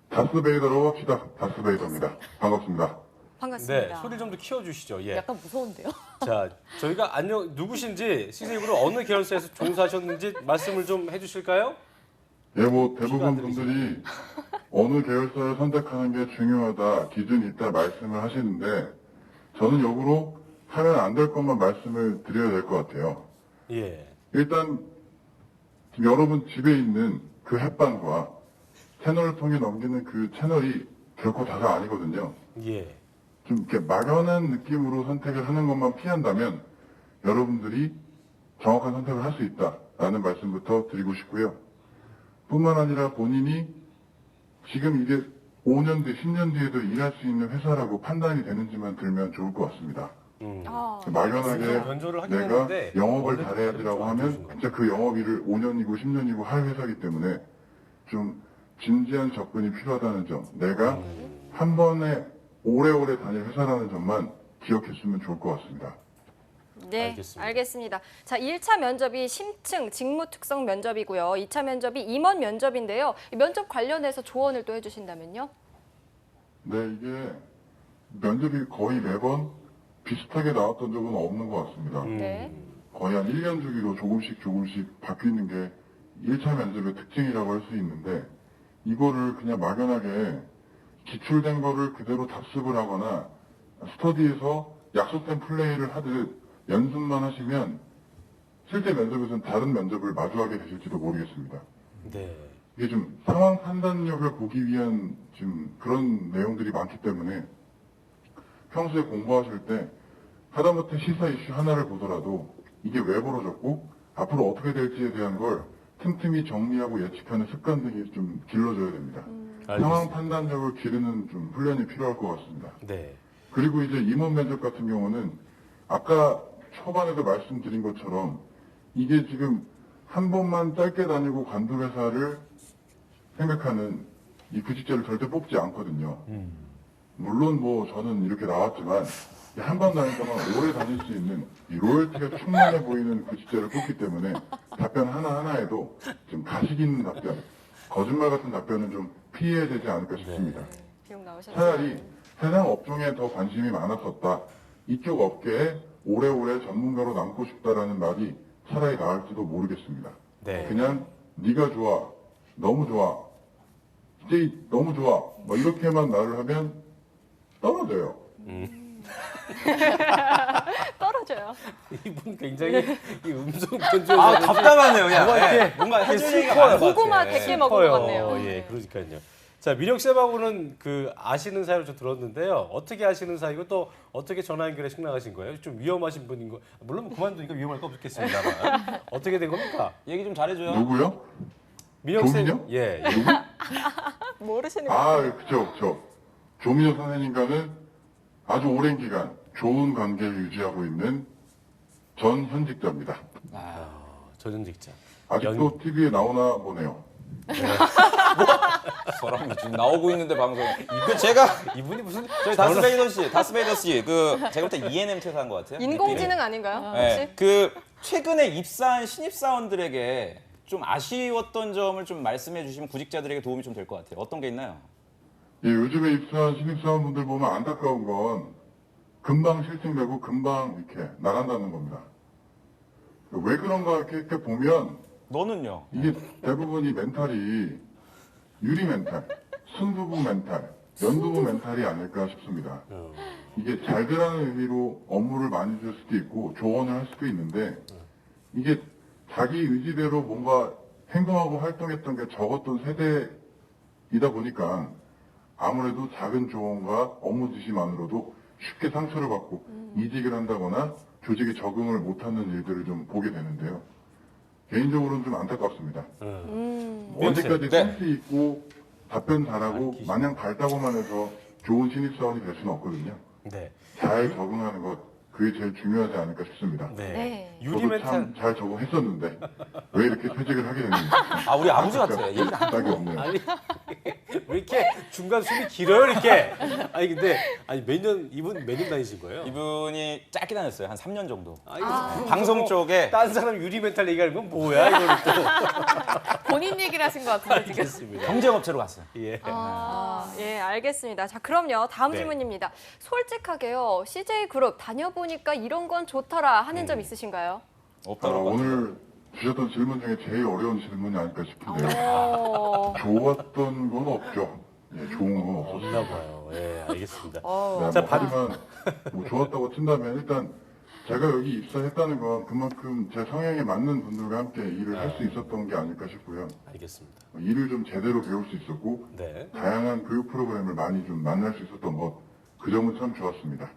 다스베이더로 합시다. 다스베이더입니다. 반갑습니다. 반갑습니다. 네, 소리 좀 더 키워주시죠. 예. 약간 무서운데요? 자, 저희가 누구신지 CJ 그룹 어느 계열사에서 종사하셨는지 말씀을 좀 해주실까요? 예, 뭐 귀가 안 대부분 분들이 어느 계열사를 선택하는 게 중요하다, 기준이 있다 말씀을 하시는데, 저는 역으로 하면 안 될 것만 말씀을 드려야 될 것 같아요. 예. 일단 지금 여러분 집에 있는 그 햇반과 채널을 통해 넘기는 그 채널이 결코 다가 아니거든요. 예. 좀 이렇게 막연한 느낌으로 선택을 하는 것만 피한다면 여러분들이 정확한 선택을 할 수 있다라는 말씀부터 드리고 싶고요. 뿐만 아니라 본인이 지금 이게 5년 뒤, 10년 뒤에도 일할 수 있는 회사라고 판단이 되는지만 들면 좋을 것 같습니다. 막연하게 변조를 하긴 내가 했는데 영업을 원래 잘해야지라고 좀 하면 좋은 진짜 그 영업일을 5년이고 10년이고 할 회사이기 때문에 좀 진지한 접근이 필요하다는 점, 내가 한 번에 오래오래 다닐 회사라는 점만 기억했으면 좋을 것 같습니다. 네, 알겠습니다. 자, 1차 면접이 심층 직무 특성 면접이고요. 2차 면접이 임원 면접인데요. 이 면접 관련해서 조언을 또 해주신다면요? 네, 이게 면접이 거의 매번 비슷하게 나왔던 적은 없는 것 같습니다. 네. 거의 한 1년 주기로 조금씩 바뀌는 게 1차 면접의 특징이라고 할 수 있는데 이거를 그냥 막연하게 기출된 거를 그대로 답습을 하거나 스터디에서 약속된 플레이를 하듯 연습만 하시면 실제 면접에서는 다른 면접을 마주하게 되실지도 모르겠습니다. 네. 이게 좀 상황 판단력을 보기 위한 지금 그런 내용들이 많기 때문에 평소에 공부하실 때 하다못해 시사 이슈 하나를 보더라도 이게 왜 벌어졌고 앞으로 어떻게 될지에 대한 걸 틈틈이 정리하고 예측하는 습관 등이 좀 길러져야 됩니다. 상황 판단력을 기르는 좀 훈련이 필요할 것 같습니다. 네. 그리고 이제 임원 면접 같은 경우는 아까 초반에도 말씀드린 것처럼 이게 지금 한 번만 짧게 다니고 관두 회사를 생각하는 이 구직자를 절대 뽑지 않거든요. 물론 뭐 저는 이렇게 나왔지만 한 번 다니다만 오래 다닐 수 있는 이 로열티가 충분해 보이는 구직자를 뽑기 때문에 답변 하나하나에도 좀 가식 있는 답변, 거짓말 같은 답변은 좀 피해야 되지 않을까 싶습니다. 비용 나오셨어요. 차라리 해당 업종에 더 관심이 많았었다. 이쪽 업계에 오래오래 전문가로 남고 싶다라는 말이 차라리 나을지도 모르겠습니다. 네. 그냥 네가 좋아, 너무 좋아, 진짜 너무 좋아, 뭐 이렇게만 말을 하면 떨어져요. 떨어져요. 이분 굉장히 이 음성 변조에서 아 답답하네요. 그냥 뭔가 이렇게 뭔가 해줄 슬퍼요. 얘기가 많은 것 고구마 같아. 100개 먹은 것 같네요. 예, 그러니까요. 자, 민혁 쌤하고는 그 아시는 사이로 좀 들었는데요. 어떻게 아시는 사이고 또 어떻게 전화 연결에 승낙하신 거예요? 좀 위험하신 분인 거. 물론 그만두니까 위험할 거 없겠습니다만 어떻게 된 겁니까? 얘기 좀 잘해줘요. 누구요? 민혁 쌤. 조민혁? 예. 누구? 모르시는 아, 거예요. 그쵸. 조민혁 선생님과는 아주 오랜 기간 좋은 관계를 유지하고 있는 전 현직자입니다. 전현직자. 아직도 TV에 나오나 보네요. 사람이 지금 나오고 있는데 방송. 그 제가 이분이 무슨 저희 다스베이더 씨, 그 제가 볼 때 ENM 퇴사한 것 같아요. 인공지능 아닌가요? 혹시? 네, 그 최근에 입사한 신입 사원들에게 좀 아쉬웠던 점을 좀 말씀해 주시면 구직자들에게 도움이 좀 될 것 같아요. 어떤 게 있나요? 예, 요즘에 입사한 신입사원분들 보면 안타까운 건 금방 실직되고 금방 이렇게 나간다는 겁니다. 왜 그런가 이렇게 보면 너는요? 이게 대부분이 멘탈이 유리 멘탈, 순두부 멘탈, 연두부 멘탈이 아닐까 싶습니다. 이게 잘 되라는 의미로 업무를 많이 줄 수도 있고 조언을 할 수도 있는데 이게 자기 의지대로 뭔가 행동하고 활동했던 게 적었던 세대이다 보니까 아무래도 작은 조언과 업무 지시만으로도 쉽게 상처를 받고 이직을 한다거나 조직에 적응을 못하는 일들을 좀 보게 되는데요. 개인적으로는 좀 안타깝습니다. 언제까지 네. 센스 있고 답변 잘하고 마냥 밝다고만 해서 좋은 신입사원이 될 수는 없거든요. 네. 잘 적응하는 것 그게 제일 중요하지 않을까 싶습니다. 네. 네. 유리 저도 멘탈. 참 잘 적응했었는데 왜 이렇게 퇴직을 하게 됐는지 아 우리 아버지 같아. 얘기 답답이 없네요. 아니 왜 이렇게 중간 숨이 길어요 이렇게? 아니 근데 몇 년 이분 몇 년 다니신 거예요? 이분이 짧게 다녔어요. 한 3년 정도. 그럼 방송 뭐 쪽에 딴 사람 유리 멘탈 얘기하는 건 뭐야 이거는 또. 본인 얘기를 하신 것 같은데 지금. 알겠습니다. 경쟁업체로 갔어요. 예. 예, 알겠습니다. 자, 그럼요. 다음 네. 질문입니다. 솔직하게요. CJ그룹 다녀보니까 이런 건 좋더라 하는 점 있으신가요? 없다고. 오늘 주셨던 질문 중에 제일 어려운 질문이 아닐까 싶은데요. 어, 좋았던 건 없죠. 예, 좋은 건 없었어요. 없나 봐요. 예, 알겠습니다. 네, 자, 뭐 하지만 뭐 좋았다고 친다면 일단 제가 여기 입사했다는 건 그만큼 제 성향에 맞는 분들과 함께 일을 할 수 있었던 게 아닐까 싶고요. 알겠습니다. 일을 좀 제대로 배울 수 있었고 네. 다양한 교육 프로그램을 많이 좀 만날 수 있었던 것, 그 점은 참 좋았습니다.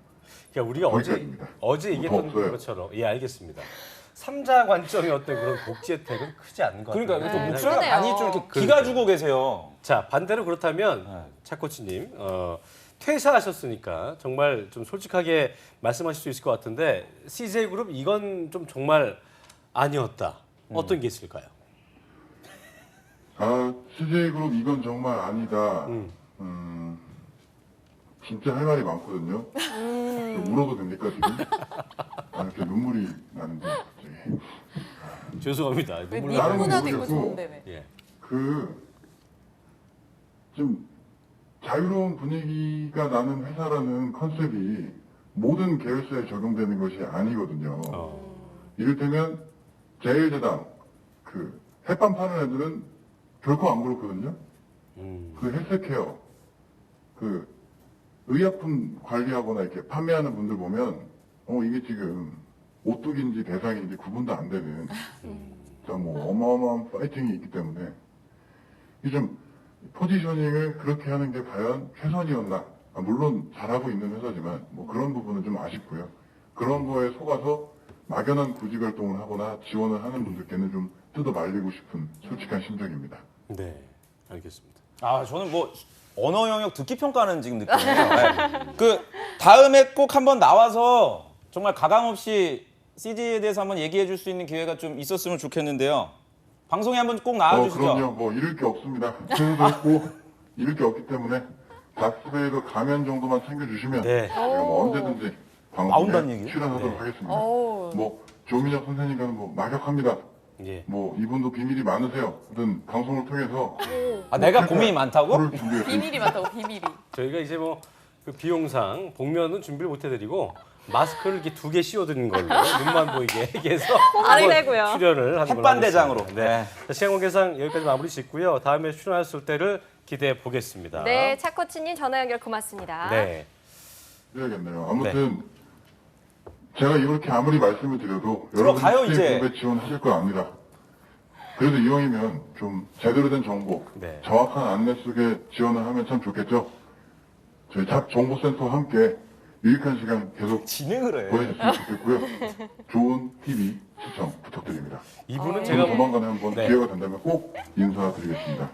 그러니까 우리가 거기까지입니다. 어제 더 얘기했던 없어요. 것처럼 예, 알겠습니다. 삼자 관점의 어떤 그런 복지 혜택은 크지 않은 것 같아요. 그러니까 또 네, 목소리가 그러네요. 많이 좀 이렇게 기가 주고 계세요. 자, 반대로 그렇다면 차코치님 퇴사하셨으니까 정말 좀 솔직하게 말씀하실 수 있을 것 같은데 CJ그룹 이건 좀 정말 아니었다. 어떤 게 있을까요? CJ그룹 이건 정말 아니다. 진짜 할 말이 많거든요. 울어도 됩니까 지금? 이렇게 눈물이 나는데 갑자기. 죄송합니다. 네 눈물 나는 문화도 있고 모르겠고. 좋은데 왜? 예. 좀 자유로운 분위기가 나는 회사라는 컨셉이 모든 계열사에 적용되는 것이 아니거든요. 이를테면 제일제당 그 햇반 파는 애들은 결코 안 그렇거든요. 그 헬스케어 그 의약품 관리하거나 이렇게 판매하는 분들 보면 이게 지금 오뚜기인지 대상인지 구분도 안 되는 뭐 어마어마한 파이팅이 있기 때문에 이 좀 포지셔닝을 그렇게 하는 게 과연 최선이었나? 물론 잘하고 있는 회사지만 뭐 그런 부분은 좀 아쉽고요. 그런 거에 속아서 막연한 구직 활동을 하거나 지원을 하는 분들께는 좀 뜯어 말리고 싶은 솔직한 심정입니다. 네, 알겠습니다. 아, 저는 뭐 언어 영역 듣기 평가는 지금 느끼네요. 네. 그 다음에 꼭 한번 나와서 정말 가감 없이 CJ에 대해서 한번 얘기해 줄 수 있는 기회가 좀 있었으면 좋겠는데요. 방송에 한번 꼭 나와 주시죠. 그럼요. 뭐 잃을 게 없습니다. 새해도 없고 잃을 게 없기 때문에 닥스베이더 가면 정도만 챙겨주시면 네. 제가 뭐 언제든지 나온다는 방송에 얘기예요? 출연하도록 네. 하겠습니다. 오. 뭐 조민혁 선생님과는 뭐 막역합니다. 예. 뭐 이분도 비밀이 많으세요. 어떤 방송을 통해서 아, 내가 고민이 많다고? 서로를 준비했습니다. 비밀이 많다고 비밀이. 저희가 이제 뭐 그 비용상 복면은 준비를 못 해드리고 마스크를 이렇게 2개 씌워드리는 걸로 눈만 보이게 해서 안 되고요. 출연을 하는 걸로 햇반대장으로. 하겠습니다. 네. 자, 시간 관계상 여기까지 마무리 짓고요. 다음에 출연하실 때를 기대해 보겠습니다. 네, 차코치님 전화 연결 고맙습니다. 네. 그래야겠네요. 아무튼 제가 이렇게 아무리 말씀을 드려도 들어가요, 여러분이 이제. 수입에 지원하실 거 압니다. 그래도 이왕이면 좀 제대로 된 정보, 네. 정확한 안내 속에 지원을 하면 참 좋겠죠. 저희 잡 정보센터와 함께 유익한 시간 계속 진행을 해. 보내주시면 좋겠고요. 좋은 TV 시청 부탁드립니다. 이분은 제가 제가 조만간에 한번 네. 기회가 된다면 꼭 인사드리겠습니다.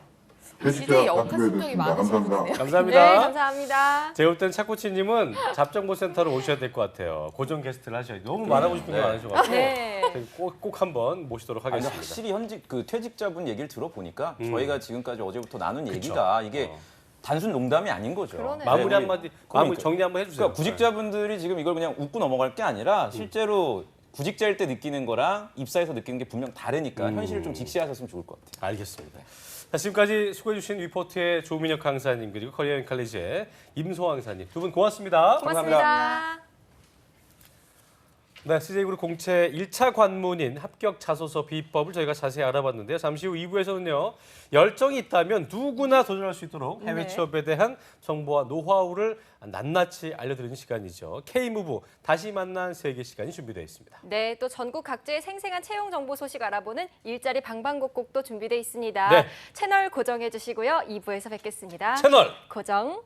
CJ 퇴직자 역할 박수배였습니다. 신경이 많으신 감사합니다. 분이네요. 감사합니다. 네, 감사합니다. 제가 볼 땐 차코치님은 잡정보센터로 오셔야 될 것 같아요. 고정 게스트를 하셔야 돼요. 너무 말하고 싶은 게 네. 많으셔가지고 네. 꼭 한번 모시도록 아니, 하겠습니다. 확실히 현직 그 퇴직자분 얘기를 들어보니까 저희가 지금까지 어제부터 나눈 그쵸. 얘기가 이게 단순 농담이 아닌 거죠. 그러네요. 마무리 네, 한마디, 그러니까. 마무리 정리 한번 해주세요. 그러니까 구직자분들이 지금 이걸 그냥 웃고 넘어갈 게 아니라 실제로 구직자일 때 느끼는 거랑 입사해서 느끼는 게 분명 다르니까 현실을 좀 직시하셨으면 좋을 것 같아요. 알겠습니다. 자, 지금까지 수고해주신 위포트의 조민혁 강사님 그리고 커리어인 칼리지의 임소환 강사님 두 분 고맙습니다. 고맙습니다. 네, CJ그룹 공채 1차 관문인 합격 자소서 비법을 저희가 자세히 알아봤는데요. 잠시 후 2부에서는요. 열정이 있다면 누구나 도전할 수 있도록 해외 네. 취업에 대한 정보와 노하우를 낱낱이 알려드리는 시간이죠. K무브 다시 만난 세계 시간이 준비되어 있습니다. 네, 또 전국 각지의 생생한 채용 정보 소식 알아보는 일자리 방방곡곡도 준비되어 있습니다. 네. 채널 고정해 주시고요. 2부에서 뵙겠습니다. 채널 고정.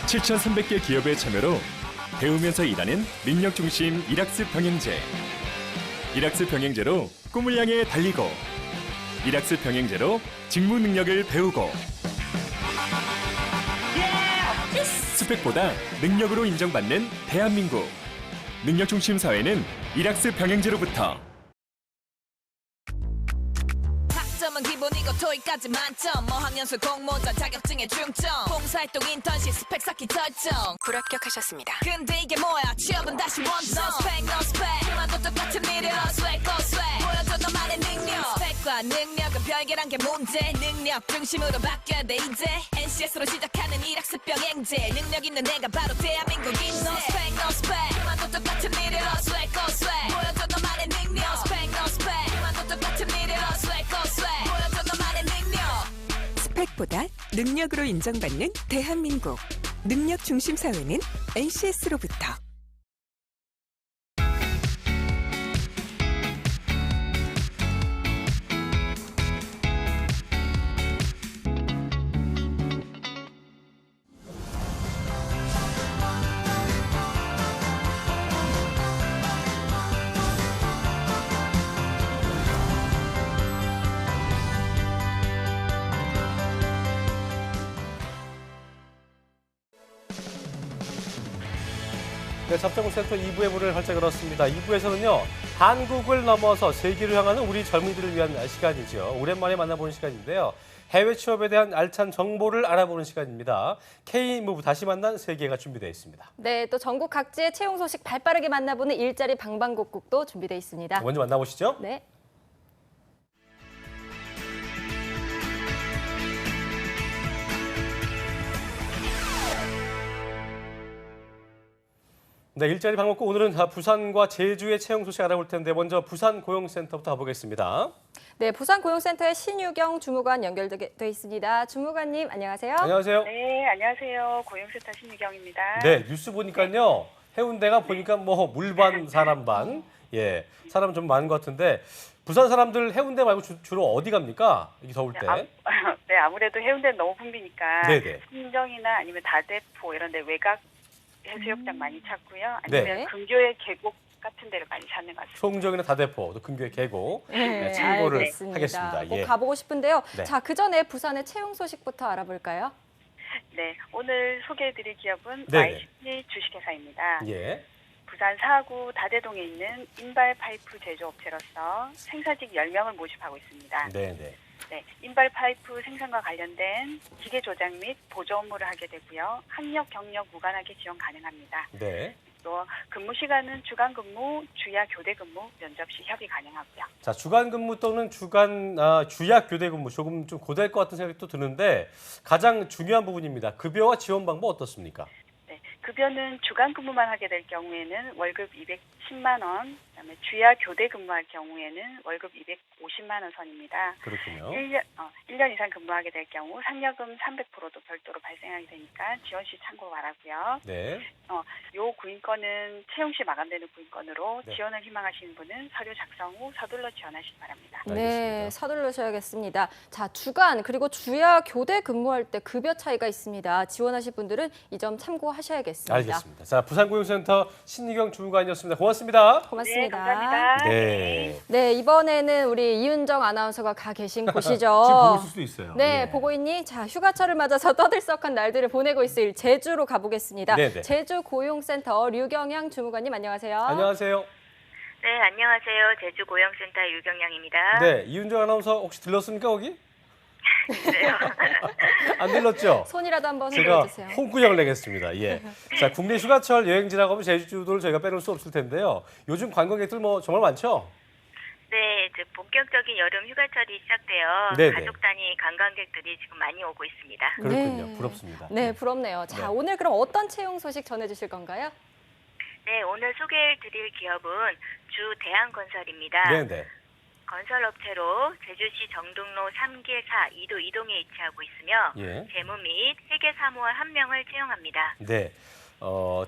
(7,300개) 기업의 참여로 배우면서 일하는 능력 중심 일학습 병행제. 일학습 병행제로 꿈을 향해 달리고, 일학습 병행제로 직무 능력을 배우고. 스펙보다 능력으로 인정받는 대한민국. 능력 중심 사회는 일학습 병행제로부터. 학점은 기본이고 토익까지 만점 어학연수 공모전 자격증의 중점 봉사활동 인턴십 스펙 쌓기 설정 불합격하셨습니다. 근데 이게 뭐야 취업은 다시 원점 No spec no spec 그만도 똑같은 일을 어스웩 어스웩 보여줘 너만의 능력 스펙과 능력은 별개란 게 문제 능력 중심으로 바뀌어야 돼 이제 NCS로 시작하는 일학습 병행제 능력 있는 내가 바로 대한민국 인재 No spec no spec 그만도 똑같은 일을 어스웩 어스웩 보여줘 너만의 능력 No spec no spec 그만도 똑같은 일을 어스웩 어스웩 보여줘 너만의 능력 스펙보다 능력으로 인정받는 대한민국. 능력 중심 사회는 NCS로부터. 네, 잡정센터 2부의 문을 활짝 열었습니다. 2부에서는요, 한국을 넘어서 세계를 향하는 우리 젊은이들을 위한 시간이죠. 오랜만에 만나보는 시간인데요. 해외 취업에 대한 알찬 정보를 알아보는 시간입니다. K-무브 다시 만난 세계가 준비되어 있습니다. 네, 또 전국 각지의 채용 소식 발빠르게 만나보는 일자리 방방곡곡도 준비되어 있습니다. 먼저 만나보시죠. 네. 네, 일자리 방법국 오늘은 부산과 제주의 채용 소식 알아볼 텐데 먼저 부산 고용센터부터 가보겠습니다. 네, 부산 고용센터의 신유경 주무관 연결돼 있습니다. 주무관님, 안녕하세요. 안녕하세요. 네, 안녕하세요. 고용센터 신유경입니다. 네, 뉴스 보니까요. 해운대가 보니까 뭐 물반 사람 반, 예, 사람 좀 많은 것 같은데 부산 사람들 해운대 말고 주로 어디 갑니까? 이 더울 때. 네, 아무래도 해운대는 너무 붐비니까 네네. 신정이나 아니면 다대포 이런 데 외곽 해수욕장 많이 찾고요. 아니면 네. 근교의 계곡 같은 데를 많이 찾는 것 같습니다. 송정이나 다대포, 또 근교의 계곡 네, 참고를 알겠습니다. 하겠습니다. 꼭 예. 가보고 싶은데요. 네. 자, 그 전에 부산의 채용 소식부터 알아볼까요? 네, 오늘 소개해드릴 기업은 네네. YC 주식회사입니다. 예. 부산 사구 다대동에 있는 인발 파이프 제조업체로서 생사직 10명을 모집하고 있습니다. 네네. 네, 인발 파이프 생산과 관련된 기계 조작 및 보조 업무를 하게 되고요. 학력, 경력 무관하게 지원 가능합니다. 네. 또 근무 시간은 주간 근무, 주야 교대 근무, 면접 시 협의 가능하고요. 자, 주간 근무 또는 주야 교대 근무 조금 좀 고될 것 같은 생각이 또 드는데 가장 중요한 부분입니다. 급여와 지원 방법 어떻습니까? 네, 급여는 주간 근무만 하게 될 경우에는 월급 210만 원, 그다음에 주야 교대 근무할 경우에는 월급 250만 원 선입니다. 그렇군요. 1년 이상 근무하게 될 경우 상여금 300%도 별도로 발생하게 되니까 지원 시 참고 바라고요. 네. 요 구인권은 채용 시 마감되는 구인권으로 네. 지원을 희망하시는 분은 서류 작성 후 서둘러 지원하시기 바랍니다. 네, 알겠습니다. 서둘러셔야겠습니다. 자, 주간 그리고 주야 교대 근무할 때 급여 차이가 있습니다. 지원하실 분들은 이 점 참고하셔야겠습니다. 알겠습니다. 자, 부산고용센터 신유경 주무관이었습니다. 고맙습니다. 고맙습니다. 네, 감사합니다. 네. 네, 이번에는 우리 이은정 아나운서가 가 계신 곳이죠. 지금 보고 있을 수도 있어요. 네, 예. 보고 있니? 자, 휴가철을 맞아서 떠들썩한 날들을 보내고 있을 제주로 가보겠습니다. 네네. 제주 고용센터 류경양 주무관님 안녕하세요. 안녕하세요. 네, 안녕하세요. 제주 고용센터 유경양입니다. 네, 이은정 아나운서 혹시 들렀습니까 거기? 네. 안 들렀죠? 손이라도 한번 제가 흔들어주세요. 홍구형을 내겠습니다. 예. 자, 국내 휴가철 여행지라고 하면 제주도를 저희가 빼놓을 수 없을 텐데요. 요즘 관광객들 뭐 정말 많죠? 네, 이제 본격적인 여름 휴가철이 시작되어 네네. 가족 단위 관광객들이 지금 많이 오고 있습니다. 그렇군요. 네. 부럽습니다. 네, 부럽네요. 자, 네. 오늘 그럼 어떤 채용 소식 전해주실 건가요? 네, 오늘 소개해드릴 기업은 주대한건설입니다. 네네. 건설업체로 제주시 정등로 3개 4 2도 2동에 위치하고 있으며 예. 재무 및 회계사무원 1명을 채용합니다. 네.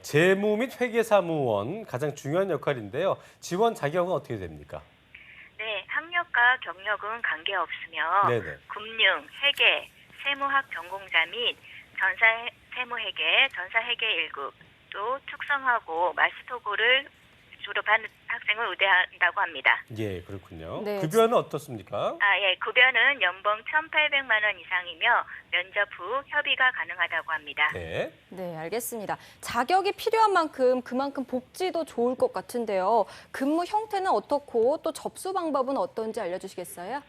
재무 및 회계사무원 가장 중요한 역할인데요. 지원 자격은 어떻게 됩니까? 네, 학력과 경력은 관계없으며 네네. 금융, 회계, 세무학 전공자 및 전사 세무회계, 전사회계 1급, 또 특성화고 마스터고를 졸업한 학생을 우대한다고 합니다. 예, 그렇군요. 네. 급여는 어떻습니까? 예, 급여는 연봉 1,800만 원 이상이며 면접 후 협의가 가능하다고 합니다. 네. 네, 알겠습니다. 자격이 필요한 만큼 그만큼 복지도 좋을 것 같은데요. 근무 형태는 어떻고 또 접수 방법은 어떤지 알려주시겠어요?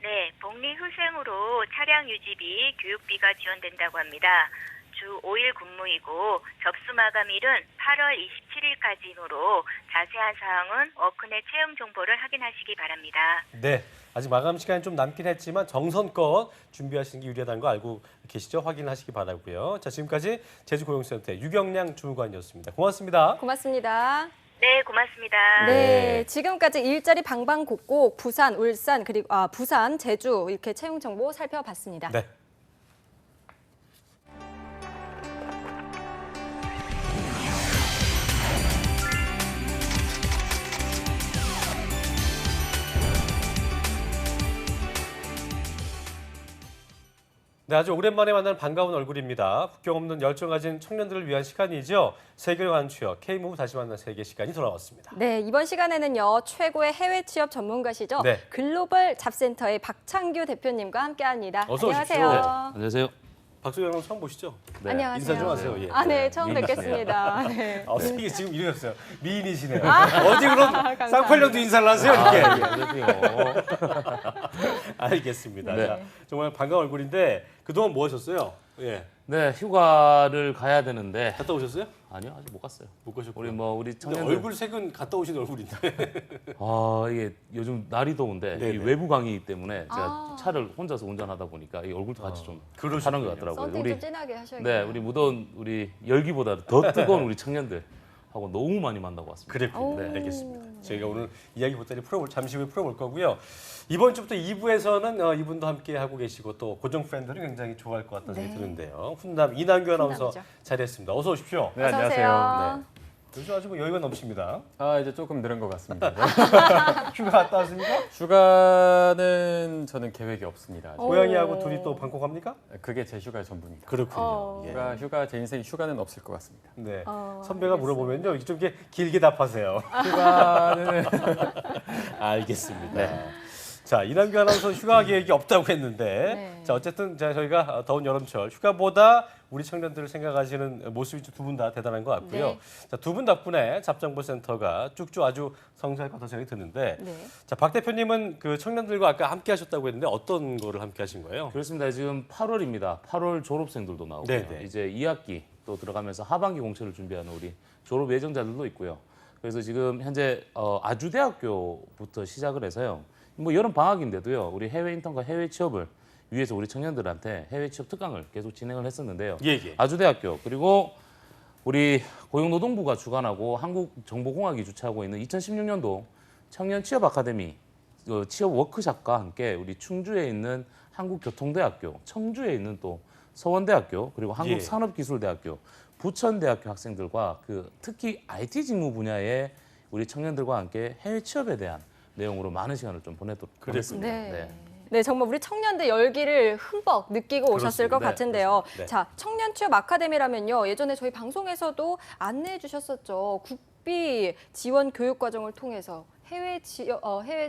네, 복리후생으로 차량 유지비, 교육비가 지원된다고 합니다. 주 5일 근무이고 접수 마감일은 8월 27일까지이므로 자세한 사항은 워크넷 채용 정보를 확인하시기 바랍니다. 네. 아직 마감 시간이 좀 남긴 했지만 정성껏 준비하시는 게 유리하다는 거 알고 계시죠? 확인하시기 바라고요. 자, 지금까지 제주고용센터의 유경량 주무관이었습니다. 고맙습니다. 고맙습니다. 네, 고맙습니다. 네, 지금까지 일자리 방방곡곡 부산, 울산 그리고 부산, 제주 이렇게 채용 정보 살펴봤습니다. 네. 네, 아주 오랜만에 만나는 반가운 얼굴입니다. 국경 없는 열정 가진 청년들을 위한 시간이죠. 세계를 가는 취업, K-무브 다시 만난 세계 시간이 돌아왔습니다. 네, 이번 시간에는요. 최고의 해외 취업 전문가시죠. 네. 글로벌 잡센터의 박창규 대표님과 함께합니다. 어서 안녕하세요. 오십시오. 안녕하세요. 박소영 아나운서 처음 보시죠? 네. 안녕하세요. 인사 좀 하세요. 예. 네, 처음 뵙겠습니다. 네. 이게 지금 이러셨어요. 미인이시네요. 어디 그런 쌍팔년도 인사를 하세요? 이렇게. 알겠습니다. 네. 자, 정말 반가운 얼굴인데 그동안 뭐 하셨어요? 예. 네, 휴가를 가야 되는데. 갔다 오셨어요? 아니요, 아직 못 갔어요. 못 가셨고요. 우리 근데 청년들 얼굴 색은 갔다 오신 얼굴인데. 이게 요즘 날이 더운데 이 외부 강의이기 때문에 제가 차를 혼자서 운전하다 보니까 이 얼굴도 같이 좀 하는 것 같더라고요. 썬팅 좀 진하게 하셔야겠네요. 네, 우리 무더운 우리 열기보다 더 뜨거운 우리 청년들하고 너무 많이 만나고 왔습니다. 그랬군요. 네, 알겠습니다. 저희가 오늘 이야기 보따리 잠시 후에 풀어볼 거고요. 이번 주부터 2부에서는 이분도 함께 하고 계시고 또 고정 팬들은 굉장히 좋아할 것 같다는 생각이 드는데요. 훈남 이남규 아나운서 자리했습니다. 어서 오십시오. 네, 안녕하세요. 네. 요즘 아주 여유가 넘칩니다. 이제 조금 늘은 것 같습니다. 휴가 갔다 왔습니까? 휴가는 저는 계획이 없습니다. 고양이하고 둘이 또 방콕 갑니까? 그게 제 휴가의 전부입니다. 그렇군요. 휴가 제 인생 휴가는 없을 것 같습니다. 네. 선배가 물어보면요, 좀 이렇게 길게 답하세요. 휴가는 알겠습니다. 네. 자, 이남규 아나운서 휴가 계획이 없다고 했는데, 자, 어쨌든 저희가 더운 여름철 휴가보다 우리 청년들을 생각하시는 모습이 두 분 다 대단한 것 같고요. 네. 자, 두 분 덕분에 잡정보센터가 쭉쭉 아주 성장할 것 같다는 생각이 드는데, 자, 박 대표님은 그 청년들과 아까 함께 하셨다고 했는데 어떤 거를 함께 하신 거예요? 그렇습니다. 지금 8월입니다. 8월 졸업생들도 나오고요. 네네. 이제 2학기 또 들어가면서 하반기 공채를 준비하는 우리 졸업 예정자들도 있고요. 그래서 지금 현재 아주대학교부터 시작을 해서요. 뭐 여름 방학인데도요. 우리 해외 인턴과 해외 취업을 위해서 우리 청년들한테 해외 취업 특강을 계속 진행을 했었는데요. 아주대학교 그리고 우리 고용노동부가 주관하고 한국정보공학이 주최하고 있는 2016년도 청년 취업 아카데미 취업 워크샵과 함께 우리 충주에 있는 한국교통대학교, 청주에 있는 또 서원대학교 그리고 한국산업기술대학교, 부천대학교 학생들과 특히 IT 직무 분야의 우리 청년들과 함께 해외 취업에 대한 내용으로 많은 시간을 좀 보냈습니다. 네, 정말 우리 청년들 열기를 흠뻑 느끼고 오셨을 것 같은데요. 네. 자, 청년 취업 아카데미라면요. 예전에 저희 방송에서도 안내해 주셨었죠. 국비 지원 교육 과정을 통해서 해외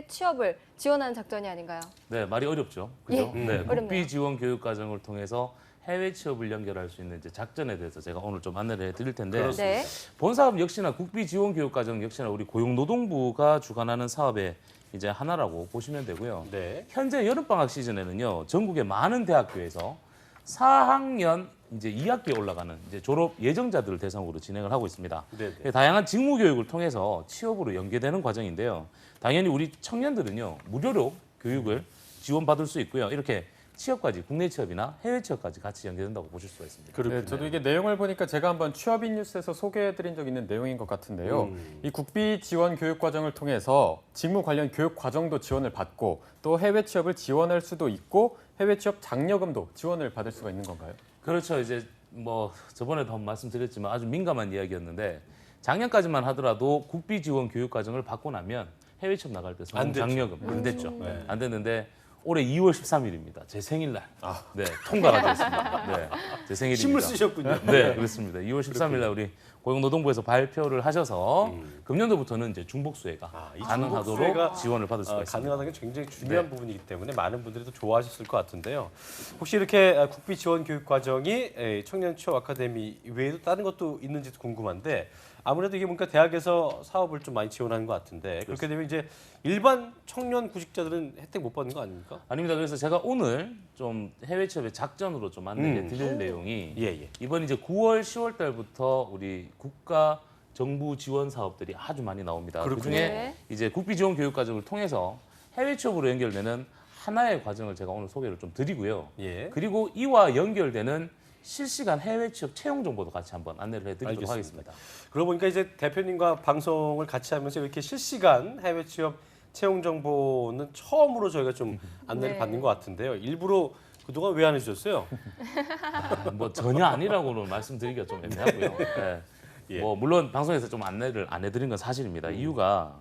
취업을 지원하는 작전이 아닌가요? 네, 말이 어렵죠. 그죠? 예, 네, 어렵네요. 국비 지원 교육 과정을 통해서 해외 취업을 연결할 수 있는 이제 작전에 대해서 제가 오늘 좀 안내를 해드릴 텐데 네. 본 사업 역시나 국비 지원 교육 과정 역시나 우리 고용노동부가 주관하는 사업의 이제 하나라고 보시면 되고요. 네. 현재 여름방학 시즌에는요 전국의 많은 대학교에서 4학년 이제 2학기에 올라가는 이제 졸업 예정자들을 대상으로 진행을 하고 있습니다. 네네. 다양한 직무 교육을 통해서 취업으로 연계되는 과정인데요. 당연히 우리 청년들은요 무료로 교육을 지원받을 수 있고요. 이렇게 취업까지 국내 취업이나 해외 취업까지 같이 연계된다고 보실 수가 있습니다. 네, 저도 이게 내용을 보니까 제가 한번 취업인 뉴스에서 소개해드린 적 있는 내용인 것 같은데요. 이 국비 지원 교육 과정을 통해서 직무 관련 교육 과정도 지원을 받고 또 해외 취업을 지원할 수도 있고 해외 취업 장려금도 지원을 받을 수가 있는 건가요? 그렇죠. 이제 뭐 저번에도 한번 말씀드렸지만 아주 민감한 이야기였는데 작년까지만 하더라도 국비 지원 교육 과정을 받고 나면 해외 취업 나갈 때 성공 장려금 안 됐죠. 네. 안 됐는데 올해 2월 13일입니다. 제 생일날. 네, 통과가 됐습니다. 네, 제 생일입니다. 신물 쓰셨군요. 네, 그렇습니다. 2월 13일날 우리 고용노동부에서 발표를 하셔서 금년도부터는 이제 중복수혜가 가능하도록 지원을 받을 수가 있습니다. 가능하다는 게 굉장히 중요한 부분이기 때문에 많은 분들이 또 좋아하셨을 것 같은데요. 혹시 이렇게 국비 지원 교육 과정이 청년 취업 아카데미 외에도 다른 것도 있는지도 궁금한데 아무래도 이게 뭔가 대학에서 사업을 좀 많이 지원하는 것 같은데 그렇게 되면 이제 일반 청년 구직자들은 혜택 못 받는 거 아닙니까? 아닙니다. 그래서 제가 오늘 좀 해외 취업의 작전으로 좀 안내해 드릴 내용이 이번 이제 9월, 10월 달부터 우리 국가 정부 지원 사업들이 아주 많이 나옵니다. 그중에 이제 국비 지원 교육 과정을 통해서 해외 취업으로 연결되는 하나의 과정을 제가 오늘 소개를 좀 드리고요. 그리고 이와 연결되는 실시간 해외 취업 채용 정보도 같이 한번 안내를 해드리도록 하겠습니다. 그러고 보니까 이제 대표님과 방송을 같이 하면서 이렇게 실시간 해외 취업 채용 정보는 처음으로 저희가 좀 안내를 받는 것 같은데요. 일부러 그동안 왜 안 해주셨어요? 뭐 전혀 아니라고는 말씀드리기가 좀 애매하고요. 네. 뭐 물론 방송에서 좀 안내를 안 해드린 건 사실입니다. 이유가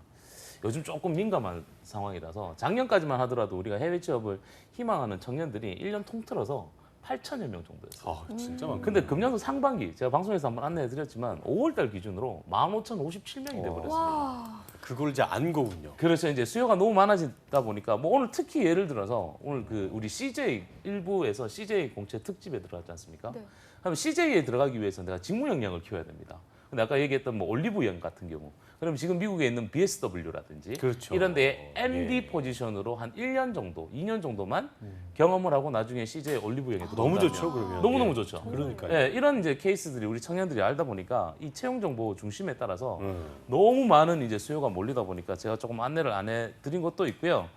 요즘 조금 민감한 상황이라서 작년까지만 하더라도 우리가 해외 취업을 희망하는 청년들이 1년 통틀어서 8천여 명 정도였어요. 진짜 많고. 근데 금년도 상반기 제가 방송에서 한번 안내해드렸지만 5월달 기준으로 15,057명이 돼버렸습니다. 그걸 이제 안 거군요. 그래서 이제 수요가 너무 많아지다 보니까 뭐 오늘 특히 예를 들어서 오늘 그 우리 CJ 일부에서 CJ 공채 특집에 들어갔지 않습니까? 네. 그럼 CJ에 들어가기 위해서 내가 직무 역량을 키워야 됩니다. 근데 아까 얘기했던 뭐 올리브영 같은 경우, 그럼 지금 미국에 있는 BSW라든지 그렇죠. 이런 데 MD 포지션으로 한 1년 정도, 2년 정도만 경험을 하고 나중에 CJ 올리브영에 너무 들어온다면 좋죠, 그러면. 너무너무 좋죠. 그러니까요. 예, 이런 이제 케이스들이 우리 청년들이 알다 보니까 이 채용 정보 중심에 따라서 너무 많은 이제 수요가 몰리다 보니까 제가 조금 안내를 안 해드린 것도 있고요.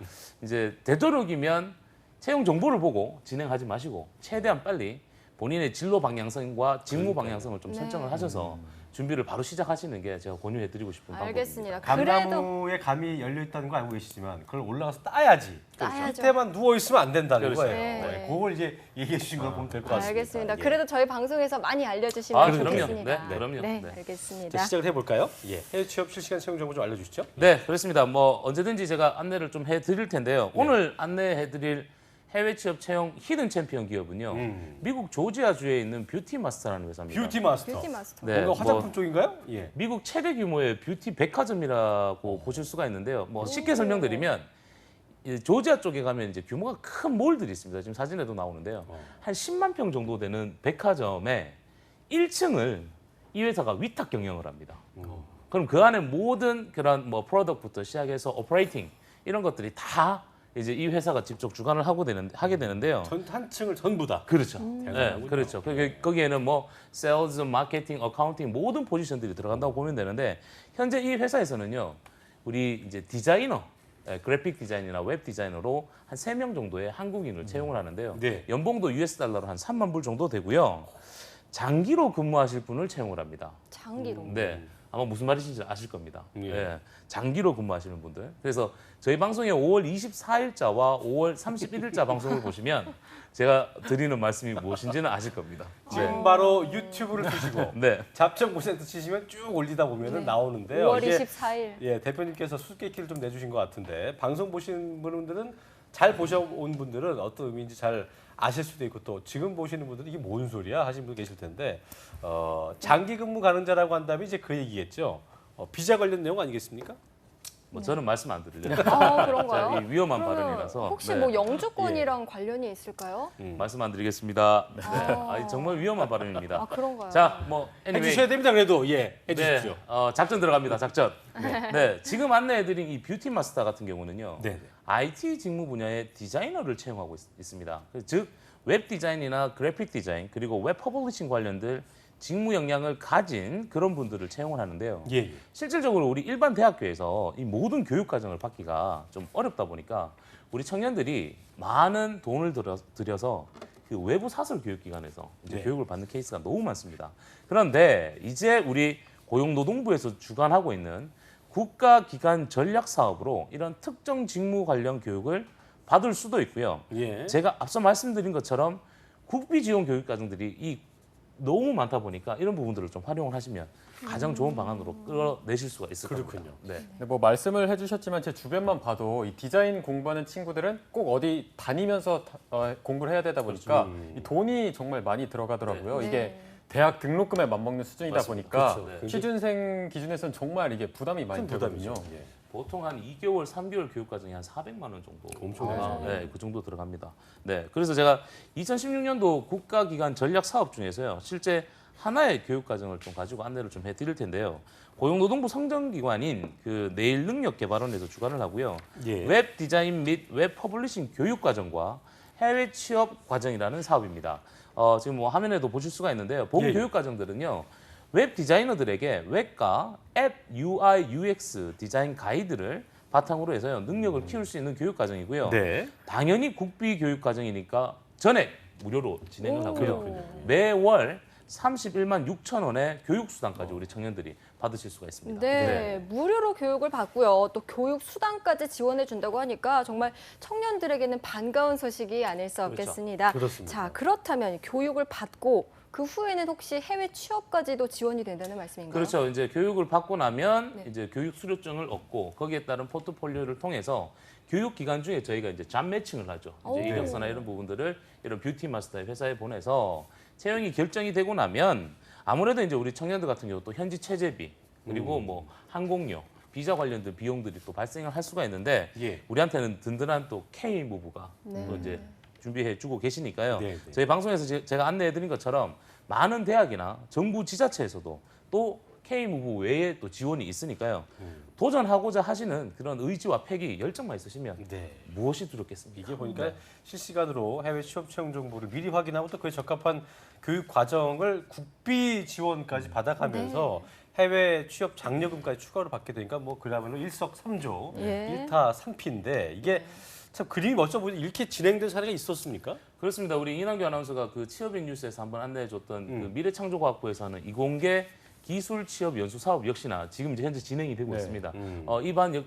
이제 되도록이면 채용 정보를 보고 진행하지 마시고 최대한 빨리 본인의 진로 방향성과 직무 방향성을 좀 설정을 하셔서 준비를 바로 시작하시는 게 제가 권유해드리고 싶은 알겠습니다. 방법입니다. 그래도 감나무에 감이 열려 있다는 거 알고 계시지만 그걸 올라가서 따야지. 따야죠. 밑에만 누워 있으면 안 된다는 그렇죠. 거예요. 네. 그걸 이제 얘기해 주신 걸 보면 될 것 같습니다. 알겠습니다. 예. 그래도 저희 방송에서 많이 알려주시면 아, 그럼요. 좋겠습니다. 네, 그럼요. 네, 네. 알겠습니다. 자, 시작을 해볼까요? 예. 해외 취업 실시간 채용 정보 좀 알려주시죠. 네, 그렇습니다. 뭐 언제든지 제가 안내를 좀 해드릴 텐데요. 오늘 안내해드릴 해외 취업 채용 히든 챔피언 기업은요. 미국 조지아주에 있는 뷰티 마스터라는 회사입니다. 뷰티 마스터. 뷰티 마스터. 네, 뭔가 화장품 뭐 쪽인가요? 예. 미국 최대 규모의 뷰티 백화점이라고 보실 수가 있는데요. 뭐 쉽게 설명드리면 이 조지아 쪽에 가면 이제 규모가 큰 몰들이 있습니다. 지금 사진에도 나오는데요. 한 10만 평 정도 되는 백화점의 1층을 이 회사가 위탁 경영을 합니다. 그럼 그 안에 모든 그런 뭐 프로덕트부터 시작해서 오퍼레이팅 이런 것들이 다 이제 이 회사가 직접 주관을 하게 되는데요. 한 층을 전부 다. 그렇죠. 대단하군요. 네, 그렇죠. 거기에는 뭐 세일즈, 마케팅, 어카운팅 모든 포지션들이 들어간다고 보면 되는데 현재 이 회사에서는요. 우리 이제 디자이너, 그래픽 디자인이나 웹 디자이너로 한 3명 정도의 한국인을 채용을 하는데요. 네. 연봉도 US 달러로 한 3만 불 정도 되고요. 장기로 근무하실 분을 채용을 합니다. 장기로. 네. 아마 무슨 말인지 아실 겁니다. 예. 예, 장기로 근무하시는 분들. 그래서 저희 방송의 5월 24일자와 5월 31일자 방송을 보시면 제가 드리는 말씀이 무엇인지는 아실 겁니다. 지금 바로 유튜브를 쓰시고 네. 잡점 고센트 치시면 쭉 올리다 보면은 나오는데요. 5월 이게 24일. 예, 대표님께서 수수께끼를 좀 내주신 것 같은데 방송 보시는 분들은 잘 보셔온 분들은 어떤 의미인지 잘 아실 수도 있고 또 지금 보시는 분들은 이게 뭔 소리야 하시는 분 계실 텐데 장기 근무 가능자라고 한다면 이제 그 얘기겠죠. 비자 관련 내용 아니겠습니까? 뭐 저는 말씀 안 드리려고. 아, 그런가요? 제가 이 위험한 그러면 발언이라서. 혹시 네. 뭐 영주권이랑 관련이 있을까요? 말씀 안 드리겠습니다. 네. 정말 위험한 발언입니다. 아, 그런가요? 자, 뭐 해주셔야 됩니다. 그래도 예, 해주십시오. 네, 작전 들어갑니다. 작전. 네, 지금 안내해드린 이 뷰티 마스터 같은 경우는요. 네. IT 직무 분야의 디자이너를 채용하고 있습니다. 즉, 웹 디자인이나 그래픽 디자인 그리고 웹 퍼블리싱 관련들 직무 역량을 가진 그런 분들을 채용을 하는데요. 예. 실질적으로 우리 일반 대학교에서 이 모든 교육 과정을 받기가 좀 어렵다 보니까 우리 청년들이 많은 돈을 들여서 그 외부 사설 교육기관에서 이제 교육을 받는 케이스가 너무 많습니다. 그런데 이제 우리 고용노동부에서 주관하고 있는 국가기관 전략 사업으로 이런 특정 직무 관련 교육을 받을 수도 있고요. 예. 제가 앞서 말씀드린 것처럼 국비 지원 교육 과정들이 너무 많다 보니까 이런 부분들을 좀 활용을 하시면 가장 좋은 방안으로 끌어내실 수가 있을 그렇군요. 겁니다. 네. 네, 뭐 말씀을 해주셨지만 제 주변만 봐도 이 디자인 공부하는 친구들은 꼭 어디 다니면서 공부를 해야 되다 보니까 이 돈이 정말 많이 들어가더라고요. 네. 이게 대학 등록금에 맞먹는 수준이다 맞습니다. 보니까 그렇죠. 네. 취준생 기준에서는 정말 이게 부담이 많이 큰 되거든요. 부담이죠. 예. 보통 한 2개월, 3개월 교육 과정이 한 400만 원 정도. 엄청 되죠. 네, 그 정도 들어갑니다. 네, 그래서 제가 2016년도 국가기관 전략 사업 중에서요, 실제 하나의 교육 과정을 좀 가지고 안내를 좀 해드릴 텐데요. 고용노동부 성정기관인 그 내일능력개발원에서 주관을 하고요. 예. 웹 디자인 및 웹 퍼블리싱 교육 과정과 해외 취업 과정이라는 사업입니다. 지금 뭐 화면에도 보실 수가 있는데요. 본 예, 예. 교육 과정들은요. 웹 디자이너들에게 웹과 앱 UI, UX 디자인 가이드를 바탕으로 해서요. 능력을 키울 수 있는 교육 과정이고요. 네. 당연히 국비 교육 과정이니까 전액 무료로 진행을 하고요. 그렇군요. 매월 31만 6천 원의 교육 수당까지 우리 청년들이 받으실 수가 있습니다. 네, 무료로 교육을 받고요. 또 교육 수당까지 지원해 준다고 하니까 정말 청년들에게는 반가운 소식이 아닐 수 없겠습니다. 그렇습니다. 자, 그렇다면 교육을 받고 그 후에는 혹시 해외 취업까지도 지원이 된다는 말씀인가요? 그렇죠. 이제 교육을 받고 나면 네. 이제 교육 수료증을 얻고 거기에 따른 포트폴리오를 통해서 교육 기간 중에 저희가 이제 잡 매칭을 하죠. 오. 이제 이력서나 이런 부분들을 이런 뷰티 마스터의 회사에 보내서 채용이 결정이 되고 나면 아무래도 이제 우리 청년들 같은 경우 또 현지 체재비 그리고 뭐 항공료, 비자 관련된 비용들이 또 발생을 할 수가 있는데 예. 우리한테는 든든한 또 K무브가 네. 또 이제 준비해주고 계시니까요. 네, 네. 저희 방송에서 제가 안내해드린 것처럼 많은 대학이나 정부 지자체에서도 또 K무브 외에 또 지원이 있으니까요. 도전하고자 하시는 그런 의지와 패기, 열정만 있으시면 네. 무엇이 두렵겠습니까? 이게 보니까 실시간으로 해외 취업 채용 정보를 미리 확인하고 또 그에 적합한 그 과정을 국비 지원까지 받아가면서 해외 취업 장려금까지 추가로 받게 되니까 뭐 그야말로 일석삼조, 예. 일타삼피인데 이게 참 그림이 멋져 보이는데 이렇게 진행된 사례가 있었습니까? 그렇습니다. 우리 이남규 아나운서가 그 취업인 뉴스에서 한번 안내해줬던 그 미래창조과학부에서 하는 이공계 기술 취업 연수 사업 역시나 지금 이제 현재 진행이 되고 네. 있습니다.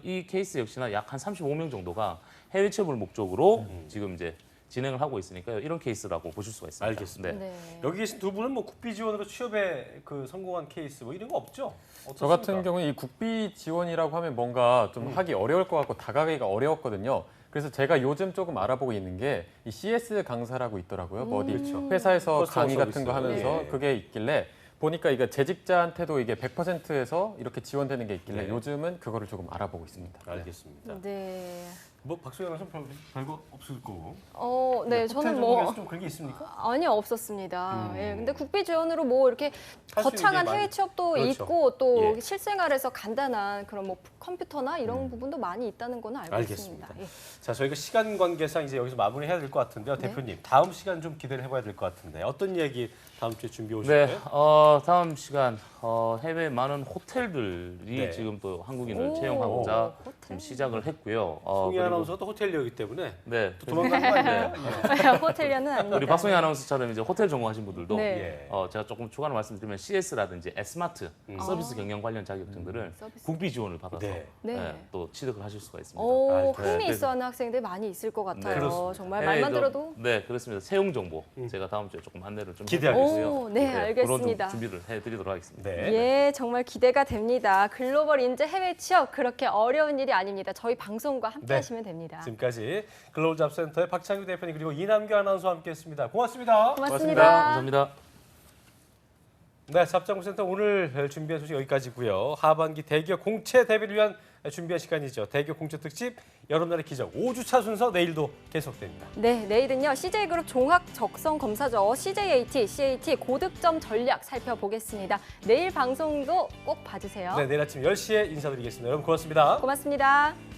이 케이스 역시나 약 한 35명 정도가 해외 취업을 목적으로 지금 이제 진행을 하고 있으니까요. 이런 케이스라고 보실 수가 있습니다. 알겠습니다. 네. 여기 계신 두 분은 뭐 국비 지원으로 취업에 그 성공한 케이스 뭐 이런 거 없죠? 저 같은 경우는 이 국비 지원이라고 하면 뭔가 좀 하기 어려울 것 같고 다가가기가 어려웠거든요. 그래서 제가 요즘 조금 알아보고 있는 게 이 CS 강사라고 있더라고요. 뭐 어디 회사에서 커스터머 강의 같은 거 서비스. 하면서 예. 그게 있길래 보니까 이게 재직자한테도 이게 100%에서 이렇게 지원되는 게 있길래 네. 요즘은 그거를 조금 알아보고 있습니다. 알겠습니다. 네. 뭐 박수영 아나운서 별거 없을 거고. 네, 호텔 저는 뭐 전공에서 좀 그런 게 있습니까? 아니요, 없었습니다. 예, 근데 국비 지원으로 뭐 이렇게 할수 있는 거창한 게 해외 많- 취업도 그렇죠. 있고 또 예. 실생활에서 간단한 그런 뭐 컴퓨터나 이런 부분도 많이 있다는 거는 알고 알겠습니다. 있습니다. 예. 자, 저희가 시간 관계상 이제 여기서 마무리해야 될 것 같은데요. 네. 대표님, 다음 시간 좀 기대를 해봐야 될 것 같은데 어떤 얘기 다음 주에 준비해 네, 오실까요? 다음 시간 해외 많은 호텔들이 네. 지금 또 한국인을 오, 채용하고자 호텔. 지금 시작을 했고요. 송희 그리고- 아나운서도 호텔리어이기 때문에 네, 또 도망가는 거 아니에요? 호텔리어는 아닙니다. 우리 박송희 아나운서처럼 이제 호텔 전공하신 분들도 네. 예. 제가 조금 추가로 말씀드리면 CS라든지 S마트 서비스 경영 관련 자격증들을 서비스. 국비 지원을 받아서 네. 네. 또 취득을 하실 수가 있습니다. 오, 네. 흥미 있어하는 학생들 많이 있을 것 같아요. 그렇습니다. 정말 해외에도- 말만 들어도. 네, 그렇습니다. 채용 정보 제가 다음 주에 조금 안내를 좀 기대하겠습니다. 해드리고요. 오, 네, 알겠습니다. 그런 좀 준비를 해드리도록 하겠습니다. 네. 예, 정말 기대가 됩니다. 글로벌 인재 해외 취업 그렇게 어려운 일이 아닙니다. 저희 방송과 함께 네. 하시면 됩니다. 지금까지 글로벌 잡센터의 박창규 대표님 그리고 이남규 아나운서와 함께했습니다. 고맙습니다. 고맙습니다. 감사합니다. 네, 잡장센터 오늘 준비한 소식 여기까지고요. 하반기 대기업 공채 대비를 위한 준비한 시간이죠. 대기업 공채 특집 여름날의 기적 5주차 순서 내일도 계속됩니다. 네, 내일은요. CJ그룹 종합 적성 검사죠. CAT 고득점 전략 살펴보겠습니다. 내일 방송도 꼭 봐주세요. 네, 내일 아침 10시에 인사드리겠습니다. 여러분 고맙습니다. 고맙습니다.